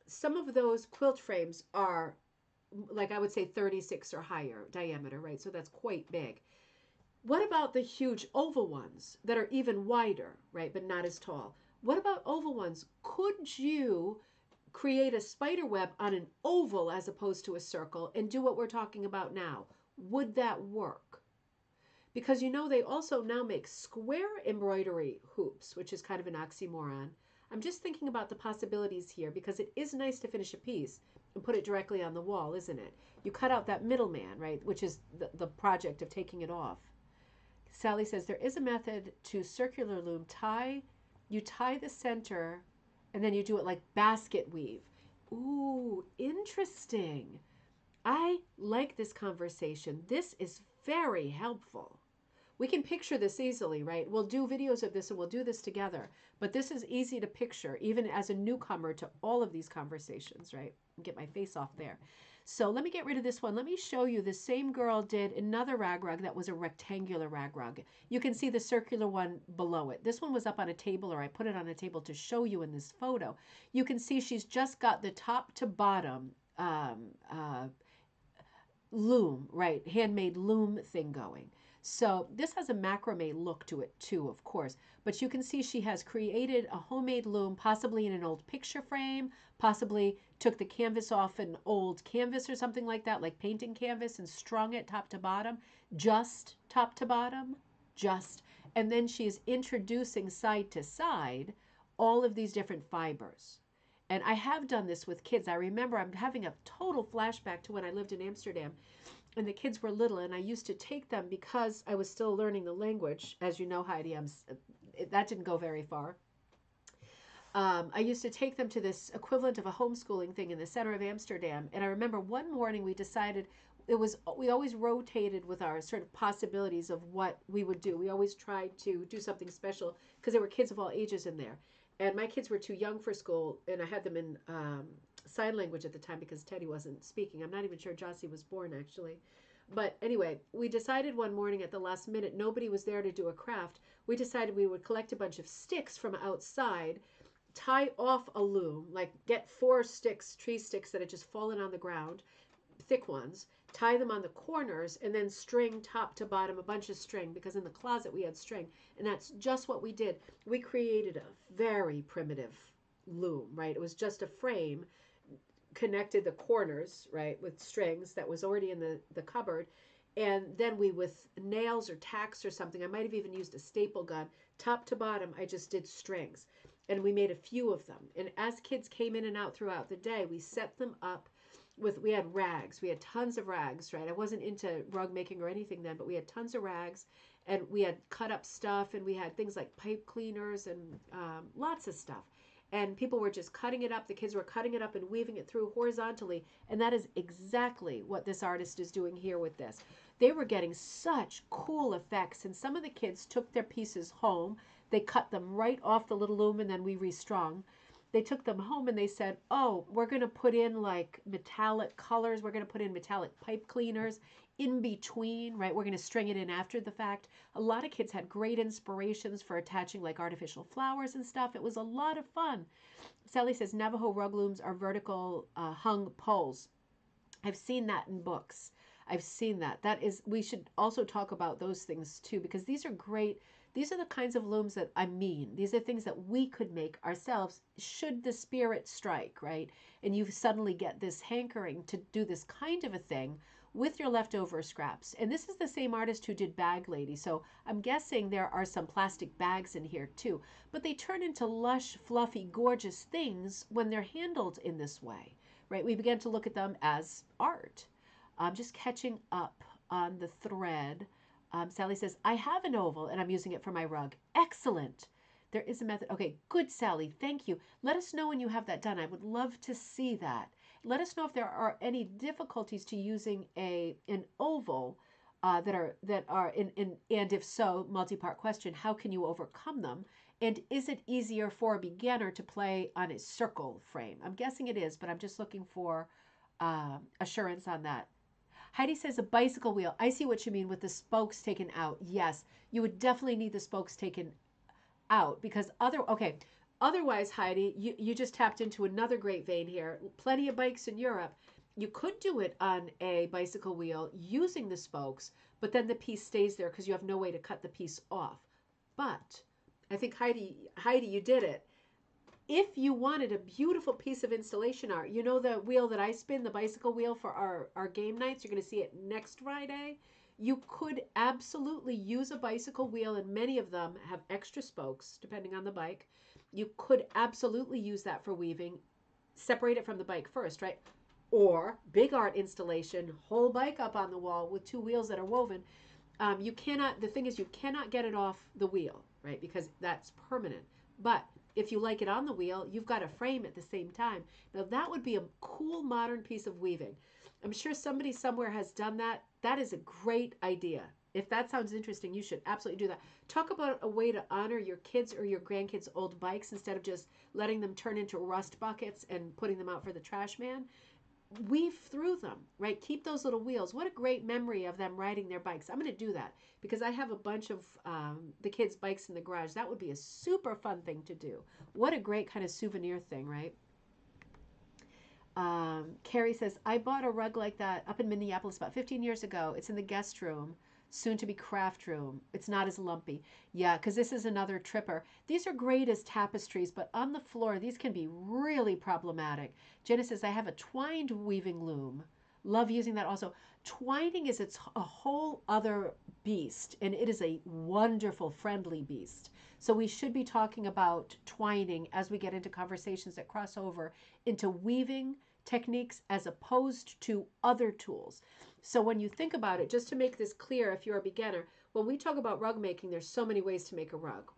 Some of those quilt frames are, like, I would say 36 or higher diameter, right? So that's quite big. What about the huge oval ones that are even wider, right, but not as tall? What about oval ones? Could you create a spider web on an oval as opposed to a circle and do what we're talking about now? Would that work? Because they also now make square embroidery hoops, which is kind of an oxymoron. I'm just thinking about the possibilities here, because it is nice to finish a piece and put it directly on the wall, isn't it? You cut out that middleman, right, which is the project of taking it off. Sally says there is a method to circular loom. You tie the center, and then you do it like basket weave. Ooh, interesting. I like this conversation. This is very helpful. We can picture this easily, right? We'll do videos of this and we'll do this together. But this is easy to picture, even as a newcomer to all of these conversations, right? Get my face off there. So let me get rid of this one. Let me show you the same girl did another rag rug that was a rectangular rag rug. You can see the circular one below it. This one was up on a table, or I put it on a table to show you in this photo. You can see she's just got the top to bottom loom, right? Handmade loom thing going. So this has a macrame look to it too, of course. But you can see she has created a homemade loom, possibly in an old picture frame, possibly took the canvas off an old canvas or something like that, like painting canvas, and strung it top to bottom, just top to bottom, just. And then she's introducing side to side all of these different fibers. And I have done this with kids. I remember I'm having a total flashback to when I lived in Amsterdam and the kids were little, and I used to take them, because I was still learning the language. As you know, Heidi, that didn't go very far. I used to take them to this equivalent of a homeschooling thing in the center of Amsterdam. And I remember one morning we decided we always rotated with our sort of possibilities of what we would do. We always tried to do something special, because there were kids of all ages in there. And my kids were too young for school, and I had them in sign language at the time because Teddy wasn't speaking. I'm not even sure Jossie was born, actually. But anyway, we decided one morning at the last minute, nobody was there to do a craft. We decided we would collect a bunch of sticks from outside, tie off a loom, like get 4 sticks, tree sticks that had just fallen on the ground, thick ones, tie them on the corners, and then string top to bottom, a bunch of string, because in the closet we had string. And that's just what we did. We created a very primitive loom, right? It was just a frame, connected the corners, right, with strings that was already in the cupboard. And then we, with nails or tacks or something, I might have even used a staple gun, top to bottom, I just did strings. And we made a few of them. And as kids came in and out throughout the day, we set them up with, we had rags. We had tons of rags, right? I wasn't into rug making or anything then, but we had tons of rags. And we had cut up stuff, and we had things like pipe cleaners and lots of stuff. And people were just cutting it up. The kids were cutting it up and weaving it through horizontally. And that is exactly what this artist is doing here with this. They were getting such cool effects. And some of the kids took their pieces home. They cut them right off the little loom, and then we restrung. They took them home and they said, oh, we're going to put in like metallic colors. We're going to put in metallic pipe cleaners in between, right? We're going to string it in after the fact. A lot of kids had great inspirations for attaching like artificial flowers and stuff. It was a lot of fun. Sally says Navajo rug looms are vertical hung poles. I've seen that in books. I've seen that. That is, we should also talk about those things too, because these are great. These are the kinds of looms that I mean. These are things that we could make ourselves should the spirit strike, right? And you suddenly get this hankering to do this kind of a thing with your leftover scraps. And this is the same artist who did Bag Lady. So I'm guessing there are some plastic bags in here too. But they turn into lush, fluffy, gorgeous things when they're handled in this way, right? We began to look at them as art. I'm just catching up on the thread. Sally says, I have an oval and I'm using it for my rug. Excellent. There is a method. Okay, good, Sally. Thank you. Let us know when you have that done. I would love to see that. Let us know if there are any difficulties to using an oval that are and if so, multi-part question, how can you overcome them? And is it easier for a beginner to play on a circle frame? I'm guessing it is, but I'm just looking for assurance on that. Heidi says a bicycle wheel. I see what you mean with the spokes taken out. Yes, you would definitely need the spokes taken out because otherwise, Heidi, you just tapped into another great vein here. Plenty of bikes in Europe. You could do it on a bicycle wheel using the spokes, but then the piece stays there because you have no way to cut the piece off. But I think Heidi, you did it. If you wanted a beautiful piece of installation art, you know the wheel that I spin, the bicycle wheel for our game nights, you're going to see it next Friday. You could absolutely use a bicycle wheel, and many of them have extra spokes, depending on the bike. You could absolutely use that for weaving. Separate it from the bike first, right? Or big art installation, whole bike up on the wall with two wheels that are woven. You cannot, the thing is, you cannot get it off the wheel, right? Because that's permanent. But if you like it on the wheel, you've got a frame at the same time. Now that would be a cool modern piece of weaving. I'm sure somebody somewhere has done that. That is a great idea. If that sounds interesting, you should absolutely do that. Talk about a way to honor your kids or your grandkids' old bikes instead of just letting them turn into rust buckets and putting them out for the trash man. Weave through them, right? Keep those little wheels. What a great memory of them riding their bikes. I'm going to do that because I have a bunch of the kids' bikes in the garage. That would be a super fun thing to do. What a great kind of souvenir thing, right? Carrie says, I bought a rug like that up in Minneapolis about 15 years ago. It's in the guest room, soon to be craft room. It's not as lumpy. Yeah, because this is another tripper. These are great as tapestries, but on the floor, these can be really problematic. Jenna says, I have a twined weaving loom. Love using that also. Twining is a whole other beast, and it is a wonderful, friendly beast. So we should be talking about twining as we get into conversations that cross over into weaving techniques as opposed to other tools. So when you think about it, just to make this clear, if you're a beginner, when we talk about rug making, there's so many ways to make a rug.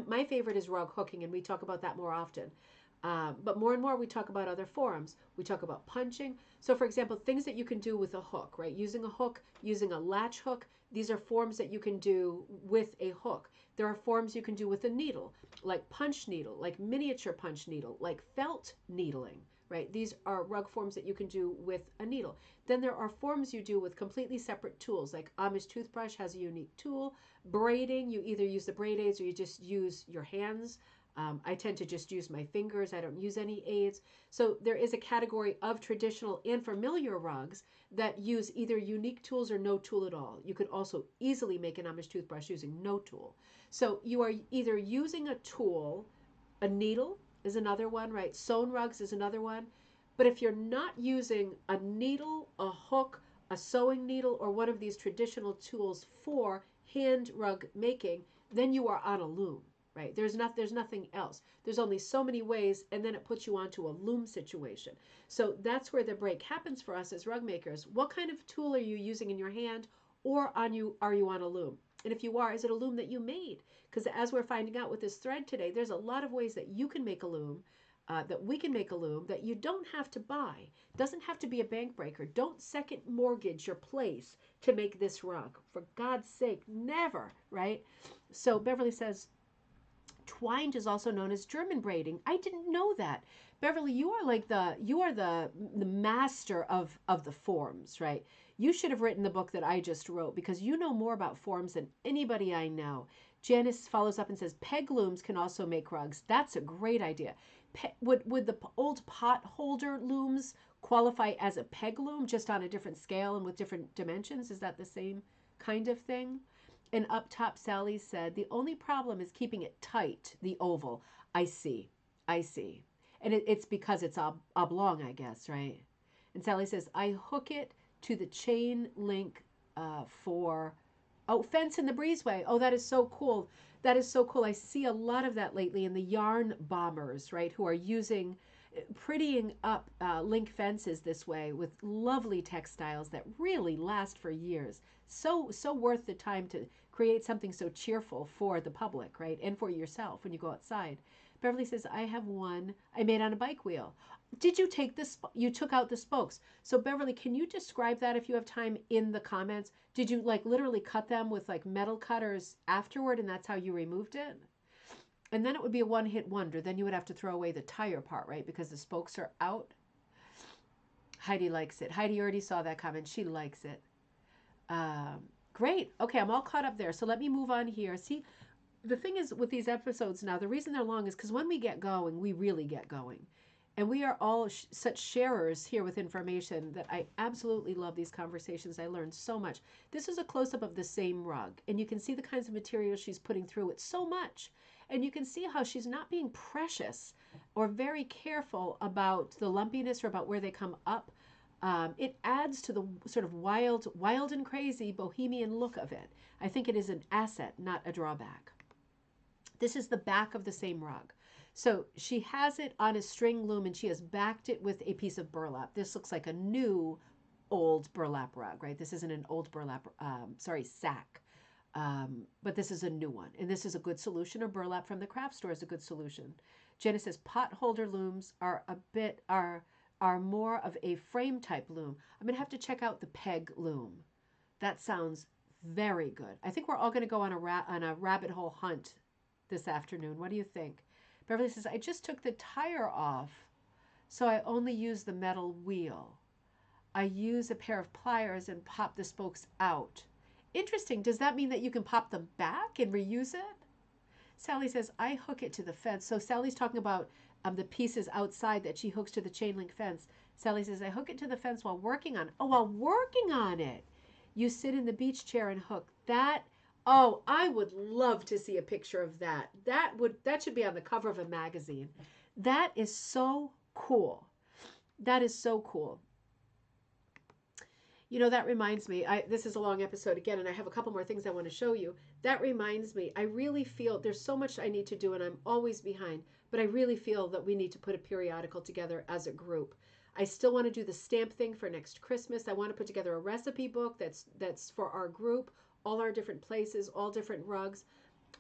My favorite is rug hooking, and we talk about that more often. But more and more, we talk about other forms. We talk about punching. So for example, things that you can do with a hook, right? Using a hook, using a latch hook. These are forms that you can do with a hook. There are forms you can do with a needle, like punch needle, like miniature punch needle, like felt needling, right? These are rug forms that you can do with a needle. Then there are forms you do with completely separate tools, like Amish toothbrush has a unique tool. Braiding, you either use the braid aids or you just use your hands. I tend to just use my fingers. I don't use any aids. So there is a category of traditional and familiar rugs that use either unique tools or no tool at all. You could also easily make an Amish toothbrush using no tool. So you are either using a tool, a needle is another one, right? Sewn rugs is another one. But if you're not using a needle, a hook, a sewing needle, or one of these traditional tools for hand rug making, then you are on a loom, right? There's nothing else. There's only so many ways, and then it puts you onto a loom situation. So that's where the break happens for us as rug makers. What kind of tool are you using in your hand, or are you on a loom? And if you are, is it a loom that you made? Because as we're finding out with this thread today, there's a lot of ways that you can make a loom, that we can make a loom that you don't have to buy. Doesn't have to be a bank breaker. Don't second mortgage your place to make this rug. For God's sake, never, right? So Beverly says, twined is also known as German braiding. I didn't know that. Beverly, you are the master of the forms, right? You should have written the book that I just wrote because you know more about forms than anybody I know. Janice follows up and says, peg looms can also make rugs. That's a great idea. Would the old pot holder looms qualify as a peg loom, just on a different scale and with different dimensions? Is that the same kind of thing? And up top, Sally said, the only problem is keeping it tight, the oval. I see. And it's because it's oblong, I guess, right? And Sally says, I hook it to the chain link for, fence in the breezeway. Oh, that is so cool. That is so cool. I see a lot of that lately in the yarn bombers, right, who are using, prettying up link fences this way with lovely textiles that really last for years. So worth the time to create something so cheerful for the public, right, and for yourself when you go outside. Beverly says, I have one I made on a bike wheel. Did you take this? You took out the spokes. So Beverly, can you describe that if you have time in the comments? Did you like literally cut them with like metal cutters afterward and that's how you removed it? And then it would be a one-hit wonder. Then you would have to throw away the tire part, right? Because the spokes are out. Heidi likes it. Heidi already saw that comment. She likes it. Great. Okay, I'm all caught up there. So let me move on here. See, the thing is with these episodes now, the reason they're long is because when we get going, we really get going. And we are all such sharers here with information that I absolutely love these conversations. I learned so much. This is a close-up of the same rug, and you can see the kinds of materials she's putting through it so much. And you can see how she's not being precious or very careful about the lumpiness or about where they come up. It adds to the sort of wild and crazy bohemian look of it. I think it is an asset, not a drawback. This is the back of the same rug. So she has it on a string loom and she has backed it with a piece of burlap. This looks like a new old burlap rug, right? This isn't an old burlap, sack. But this is a new one. And this is a good solution, or burlap from the craft store is a good solution. Jenna says pot holder looms are more of a frame type loom. I'm going to have to check out the peg loom. That sounds very good. I think we're all going to go on a rabbit hole hunt this afternoon. What do you think? Beverly says, I just took the tire off, so I only use the metal wheel. I use a pair of pliers and pop the spokes out. Interesting. Does that mean that you can pop them back and reuse it? Sally says, I hook it to the fence. So Sally's talking about the pieces outside that she hooks to the chain link fence. Sally says, I hook it to the fence while working on it. Oh, while working on it. You sit in the beach chair and hook. That, oh, I would love to see a picture of that. That should be on the cover of a magazine. That is so cool. That is so cool. You know, that reminds me, this is a long episode again, and I have a couple more things I want to show you. That reminds me, I really feel there's so much I need to do, and I'm always behind, but I really feel that we need to put a periodical together as a group. I still want to do the stamp thing for next Christmas. I want to put together a recipe book that's for our group, all our different places, all different rugs.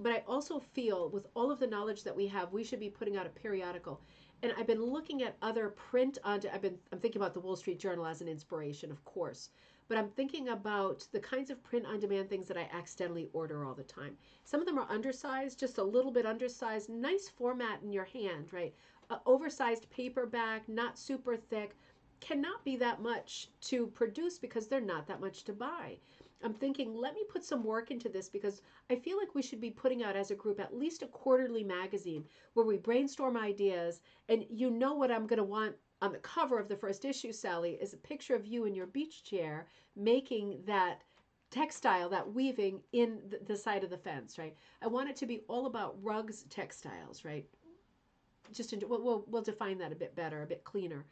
But I also feel with all of the knowledge that we have, we should be putting out a periodical. And I've been looking at other print I'm thinking about the Wall Street Journal as an inspiration, of course. But I'm thinking about the kinds of print on demand things that I accidentally order all the time. Some of them are undersized, just a little bit undersized, nice format in your hand, right? Oversized paperback, not super thick, cannot be that much to produce because they're not that much to buy. I'm thinking, let me put some work into this because I feel like we should be putting out as a group at least a quarterly magazine where we brainstorm ideas. And you know what I'm going to want on the cover of the first issue, Sally, is a picture of you in your beach chair making that textile, that weaving in the side of the fence, right? I want it to be all about rugs textiles, right? Just we'll define that a bit better, a bit cleaner.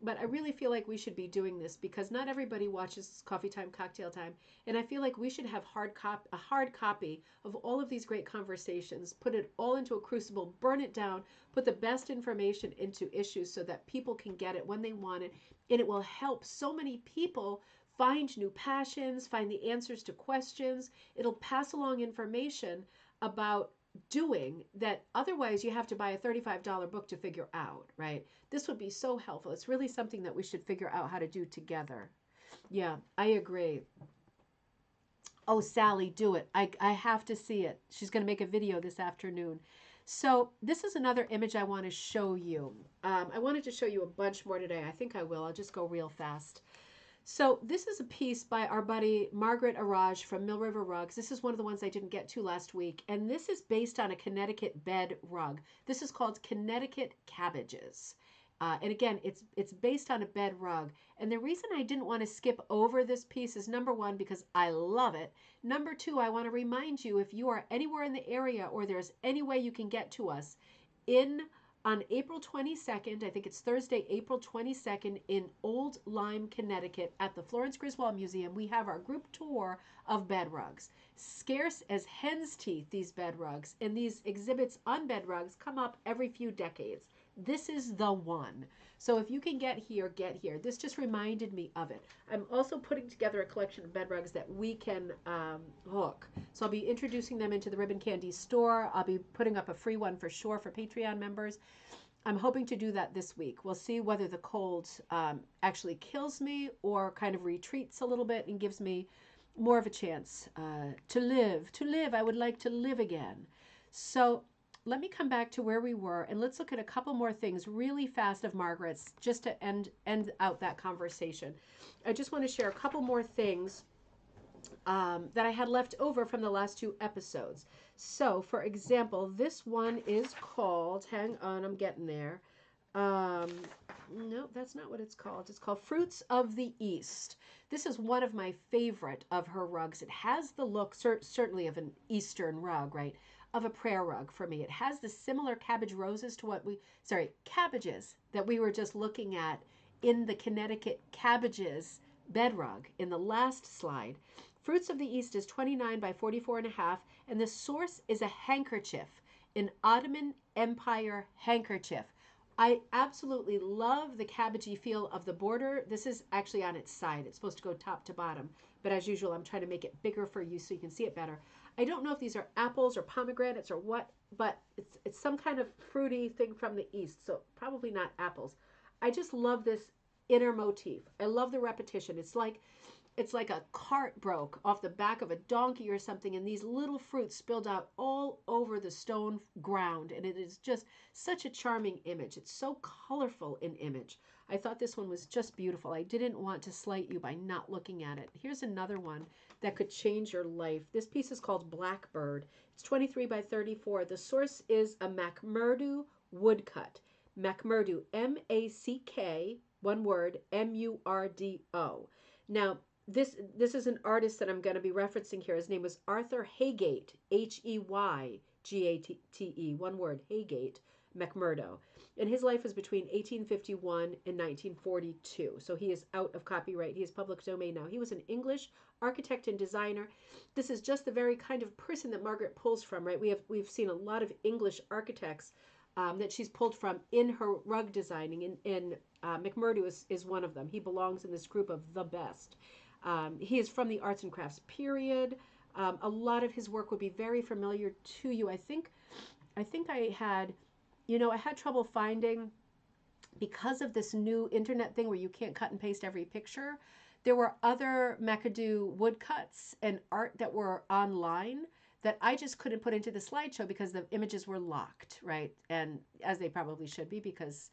But I really feel like we should be doing this because not everybody watches Coffee Time, Cocktail Time, and I feel like we should have a hard copy of all of these great conversations, put it all into a crucible, burn it down, put the best information into issues so that people can get it when they want it, and it will help so many people find new passions, find the answers to questions. It'll pass along information about doing that otherwise you have to buy a $35 book to figure out, right? This would be so helpful. It's really something that we should figure out how to do together. Yeah, I agree. Oh, Sally, do it. I have to see it. She's going to make a video this afternoon. So this is another image I want to show you. I wanted to show you a bunch more today. I think I will. I'll just go real fast. So this is a piece by our buddy Margaret Arraj from Mill River Rugs. This is one of the ones I didn't get to last week. And this is based on a Connecticut bed rug. This is called Connecticut Cabbages. And again, it's based on a bed rug. And the reason I didn't want to skip over this piece is number one, because I love it. Number two, I want to remind you, if you are anywhere in the area or there's any way you can get to us, on April 22nd, I think it's Thursday, April 22nd, in Old Lyme, Connecticut, at the Florence Griswold Museum, we have our group tour of bed rugs. Scarce as hen's teeth, these bed rugs, and these exhibits on bed rugs come up every few decades. This is the one. So if you can get here, get here. This just reminded me of it. I'm also putting together a collection of bed rugs that we can hook. So I'll be introducing them into the Ribbon Candy store. I'll be putting up a free one for sure for Patreon members. I'm hoping to do that this week. We'll see whether the cold actually kills me or kind of retreats a little bit and gives me more of a chance to live. To live. I would like to live again. So let me come back to where we were and let's look at a couple more things really fast of Margaret's just to end out that conversation. I just want to share a couple more things that I had left over from the last two episodes. So, for example, this one is called, hang on, I'm getting there. No, that's not what it's called. It's called Fruits of the East. This is one of my favorite of her rugs. It has the look, certainly of an Eastern rug, right? Of a prayer rug for me. It has the similar cabbage roses to cabbages that we were just looking at in the Connecticut Cabbages bed rug in the last slide. Fruits of the East is 29 by 44.5, and the source is a handkerchief, an Ottoman Empire handkerchief. I absolutely love the cabbagey feel of the border. This is actually on its side. It's supposed to go top to bottom, but as usual, I'm trying to make it bigger for you so you can see it better. I don't know if these are apples or pomegranates or what, but it's some kind of fruity thing from the East, so probably not apples. I just love this inner motif. I love the repetition. It's like a cart broke off the back of a donkey or something, and these little fruits spilled out all over the stone ground, and it is just such a charming image. It's so colorful in image. I thought this one was just beautiful. I didn't want to slight you by not looking at it. Here's another one that could change your life. This piece is called Blackbird. It's 23 by 34. The source is a McMurdo woodcut. McMurdo, M-A-C-K, one word, M-U-R-D-O. Now, this is an artist that I'm going to be referencing here. His name was Arthur Heygate, Heygate, one word, Heygate, McMurdo. And his life was between 1851 and 1942. So he is out of copyright. He is public domain now. He was an English architect and designer. This is just the very kind of person that Margaret pulls from, right? We've seen a lot of English architects that she's pulled from in her rug designing, and McMurdo is one of them. He belongs in this group of the best. He is from the arts and crafts period. A lot of his work would be very familiar to you. I think I had trouble finding, because of this new internet thing where you can't cut and paste every picture. There were other McAdoo woodcuts and art that were online that I just couldn't put into the slideshow because the images were locked, right? And as they probably should be, because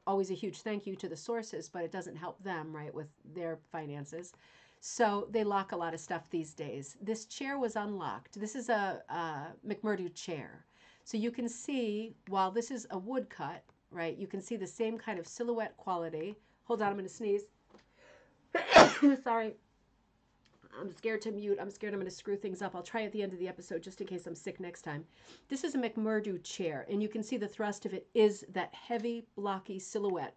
always a huge thank you to the sources, but it doesn't help them, right, with their finances. So they lock a lot of stuff these days. This chair was unlocked. This is a McMurdo chair. So you can see, while this is a woodcut, right, you can see the same kind of silhouette quality. Hold on, I'm going to sneeze. Sorry. I'm scared to mute. I'm scared I'm going to screw things up. I'll try at the end of the episode just in case I'm sick next time. This is a McMurdo chair, and you can see the thrust of it is that heavy, blocky silhouette.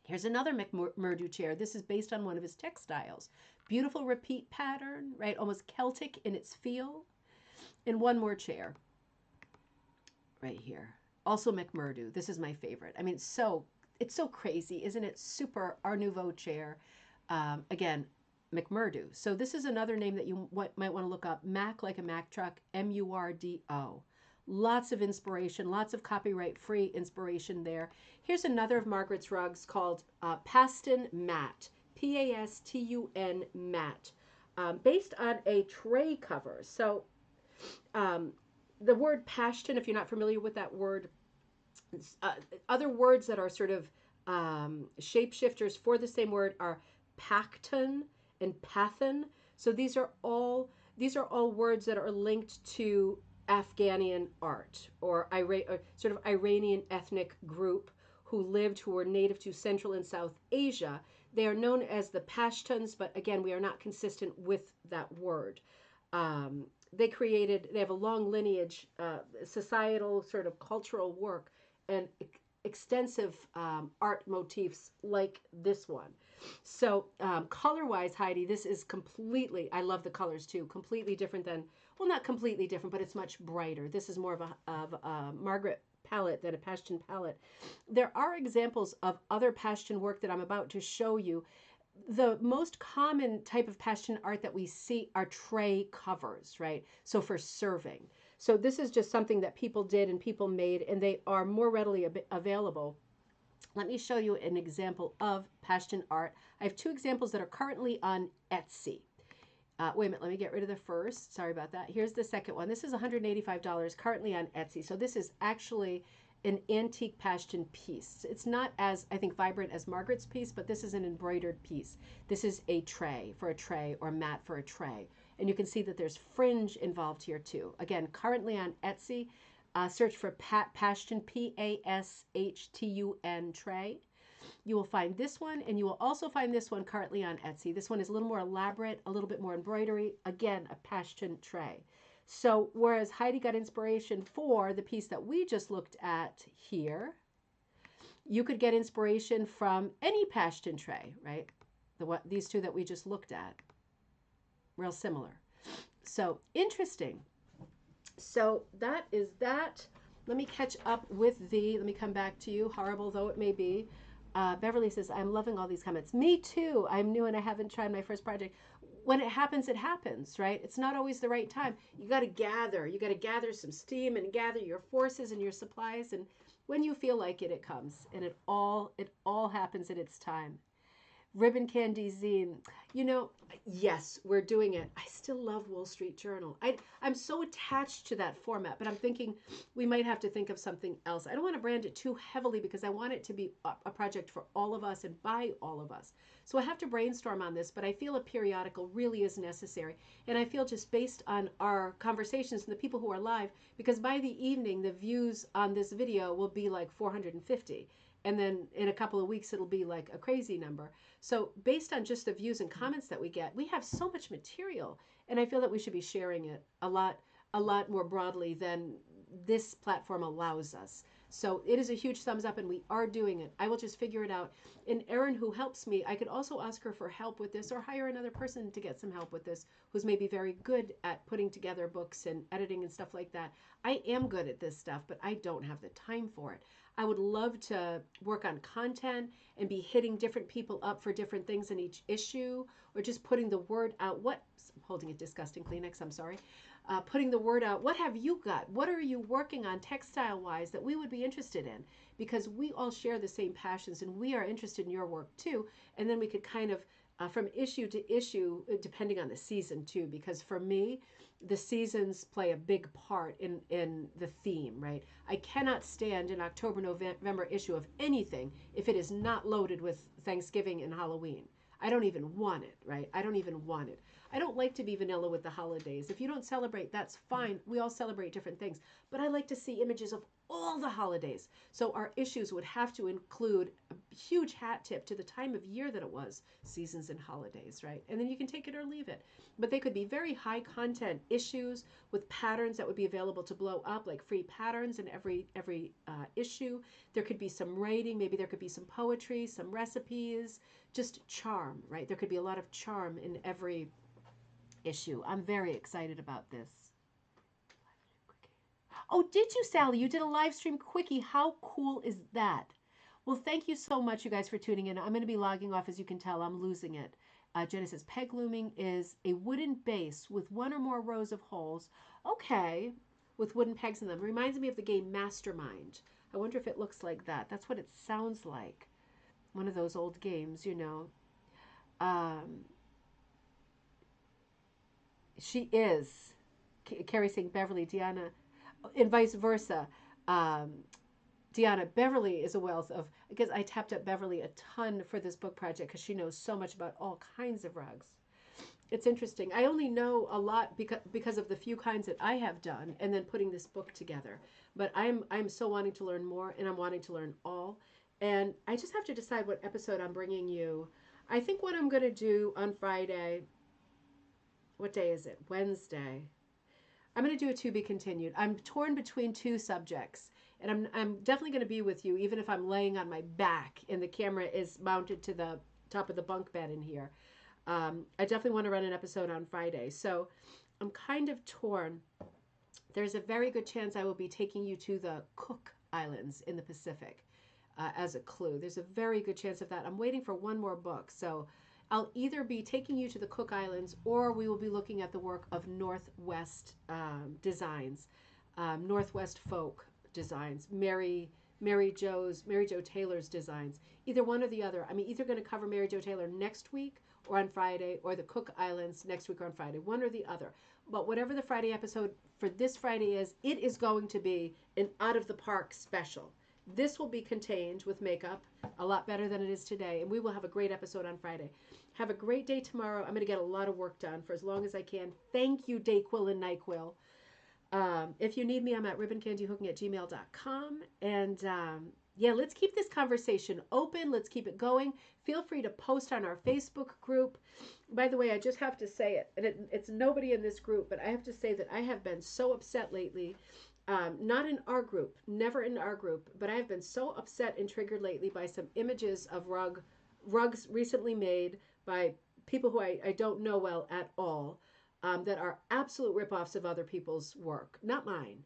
Here's another McMurdo chair. This is based on one of his textiles. Beautiful repeat pattern, right? Almost Celtic in its feel. And one more chair right here. Also McMurdo. This is my favorite. I mean, it's so crazy, isn't it? Super Art Nouveau chair. Again, McMurdo. So this is another name that you might want to look up. Mac, like a Mack truck, MURDO. Lots of inspiration, lots of copyright-free inspiration there. Here's another of Margaret's rugs called Paston Mat, P-A-S-T-U-N Mat, based on a tray cover. So the word Paston, if you're not familiar with that word, other words that are sort of shapeshifters for the same word are Pacton and Pathan. So these are all words that are linked to Afghanian art or sort of Iranian ethnic group who were native to Central and South Asia. They are known as the Pashtuns, but again, we are not consistent with that word. They have a long lineage, societal sort of cultural work, and extensive art motifs like this one. So color-wise, Heidi, this is completely, I love the colors too, completely different than, well, not completely different, but it's much brighter. This is more of a Margaret palette than a Pashtun palette. There are examples of other Pashtun work that I'm about to show you. The most common type of Pashtun art that we see are tray covers, right? So for serving. So this is just something that people did and people made, and they are more readily available. Let me show you an example of Pashtun art. I have two examples that are currently on Etsy. Wait a minute, let me get rid of the first. Sorry about that. Here's the second one. This is $185 currently on Etsy. So this is actually an antique Pashtun piece. It's not as, I think, vibrant as Margaret's piece, but this is an embroidered piece. This is a tray for a tray or mat for a tray. And you can see that there's fringe involved here too. Again, currently on Etsy, search for Pashtun, P-A-S-H-T-U-N tray. You will find this one, and you will also find this one currently on Etsy. This one is a little more elaborate, a little bit more embroidery. Again, a Pashtun tray. So whereas Heidi got inspiration for the piece that we just looked at here, you could get inspiration from any Pashtun tray, right? These two that we just looked at. Real similar. So interesting. So that is that. Let me catch up with let me come back to you, horrible though it may be. Beverly says, I'm loving all these comments. Me too. I'm new and I haven't tried my first project. When it happens, right? It's not always the right time. You got to gather some steam and gather your forces and your supplies. And when you feel like it, it comes. And it all happens at its time. Ribbon Candy Zine. You know, yes, we're doing it. I still love Wall Street Journal. I'm so attached to that format, but I'm thinking we might have to think of something else. I don't want to brand it too heavily because I want it to be a project for all of us and by all of us. So I have to brainstorm on this, but I feel a periodical really is necessary. And I feel just based on our conversations and the people who are live, because by the evening, the views on this video will be like 450. And then in a couple of weeks, it'll be like a crazy number. So based on just the views and comments that we get, we have so much material. And I feel that we should be sharing it a lot more broadly than this platform allows us. So it is a huge thumbs up and we are doing it. I will just figure it out. And Erin, who helps me, I could also ask her for help with this or hire another person to get some help with this who's maybe very good at putting together books and editing and stuff like that. I am good at this stuff, but I don't have the time for it. I would love to work on content and be hitting different people up for different things in each issue or just putting the word out. I'm holding a disgusting Kleenex, I'm sorry. Putting the word out. What have you got? What are you working on textile-wise that we would be interested in? Because we all share the same passions and we are interested in your work too. And then we could kind of, from issue to issue, depending on the season too, because for me, the seasons play a big part in the theme, right? I cannot stand an October, November issue of anything if it is not loaded with Thanksgiving and Halloween. I don't even want it, right? I don't even want it. I don't like to be vanilla with the holidays. If you don't celebrate, that's fine. We all celebrate different things. But I like to see images of all the holidays. So our issues would have to include a huge hat tip to the time of year that it was, seasons and holidays, right? And then you can take it or leave it. But they could be very high content issues with patterns that would be available to blow up, like free patterns in every issue. There could be some writing, maybe there could be some poetry, some recipes, just charm, right? There could be a lot of charm in every issue. I'm very excited about this. Oh, did you, Sally? You did a live stream quickie. How cool is that? Well, thank you so much, you guys, for tuning in. I'm going to be logging off. As you can tell, I'm losing it. Jenna says, peg looming is a wooden base with one or more rows of holes. Okay, with wooden pegs in them. Reminds me of the game Mastermind. I wonder if it looks like that. That's what it sounds like. One of those old games, you know. She is. Carrie saying Beverly, Deanna, and vice versa. Um, Deanna, Beverly is a wealth of, because I tapped up Beverly a ton for this book project because she knows so much about all kinds of rugs. It's interesting. I only know a lot because of the few kinds that I have done and then putting this book together. But I'm so wanting to learn more, and I'm wanting to learn all. And I just have to decide what episode I'm bringing you. I think what I'm going to do on Friday, what day is it? Wednesday. I'm going to do a to be continued. I'm torn between two subjects, and I'm definitely going to be with you even if I'm laying on my back and the camera is mounted to the top of the bunk bed in here. I definitely want to run an episode on Friday. So I'm kind of torn. There's a very good chance I will be taking you to the Cook Islands in the Pacific as a clue. There's a very good chance of that. I'm waiting for one more book. So I'll either be taking you to the Cook Islands, or we will be looking at the work of Northwest Designs, Northwest Folk Designs, Mary Jo Taylor's designs. Either one or the other. I'm either going to cover Mary Jo Taylor next week or on Friday, or the Cook Islands next week or on Friday, one or the other. But whatever the Friday episode for this Friday is, it is going to be an out of the park special. This will be contained with makeup, a lot better than it is today, and we will have a great episode on Friday. Have a great day tomorrow. I'm going to get a lot of work done for as long as I can. Thank you, Dayquil and NyQuil. If you need me, I'm at ribboncandyhooking@gmail.com. And yeah, let's keep this conversation open. Let's keep it going. Feel free to post on our Facebook group. By the way, I just have to say it, and it's nobody in this group, but I have to say that I have been so upset lately. Not in our group, never in our group, but I have been so upset and triggered lately by some images of rugs recently made by people who I don't know well at all, that are absolute ripoffs of other people's work, not mine.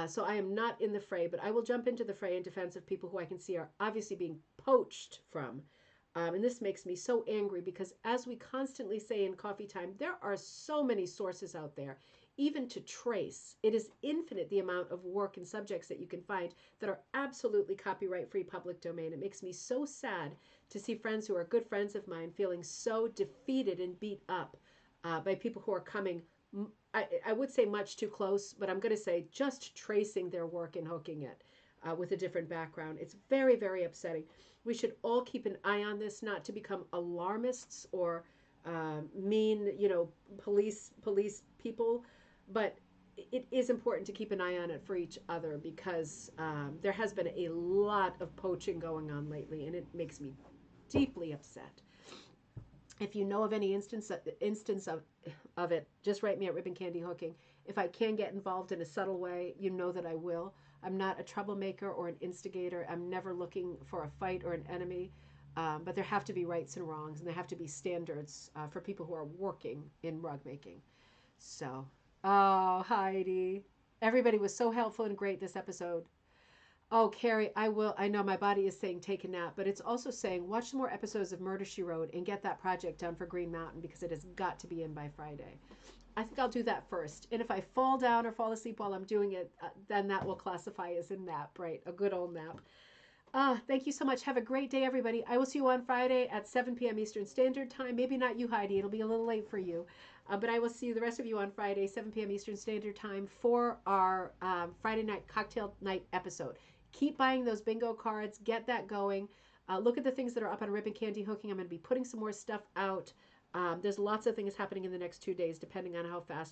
So I am not in the fray, but I will jump into the fray in defense of people who I can see are obviously being poached from. And this makes me so angry because, as we constantly say in Coffee Time, there are so many sources out there, even to trace. It is infinite the amount of work and subjects that you can find that are absolutely copyright-free public domain. It makes me so sad to see friends who are good friends of mine feeling so defeated and beat up by people who are coming, I would say much too close, but I'm going to say just tracing their work and hooking it with a different background. It's very, very upsetting. We should all keep an eye on this, not to become alarmists or mean, police people, but it is important to keep an eye on it for each other because there has been a lot of poaching going on lately, and it makes me deeply upset. If you know of any instance of it, just write me at Ribbon Candy Hooking. If I can get involved in a subtle way, you know that I will. I'm not a troublemaker or an instigator. I'm never looking for a fight or an enemy. But there have to be rights and wrongs, and there have to be standards for people who are working in rug making. So, oh, Heidi. Everybody was so helpful and great this episode. Oh, Carrie, I will. I know my body is saying take a nap, but it's also saying watch some more episodes of Murder, She Wrote and get that project done for Green Mountain because it has got to be in by Friday. I think I'll do that first. And if I fall down or fall asleep while I'm doing it, then that will classify as a nap, right? A good old nap. Thank you so much. Have a great day, everybody. I will see you on Friday at 7 p.m. Eastern Standard Time. Maybe not you, Heidi. It'll be a little late for you. But I will see the rest of you on Friday, 7 p.m. Eastern Standard Time for our Friday night cocktail night episode. Keep buying those bingo cards. Get that going. Look at the things that are up on ribbon candy hooking. I'm going to be putting some more stuff out. There's lots of things happening in the next 2 days, depending on how fast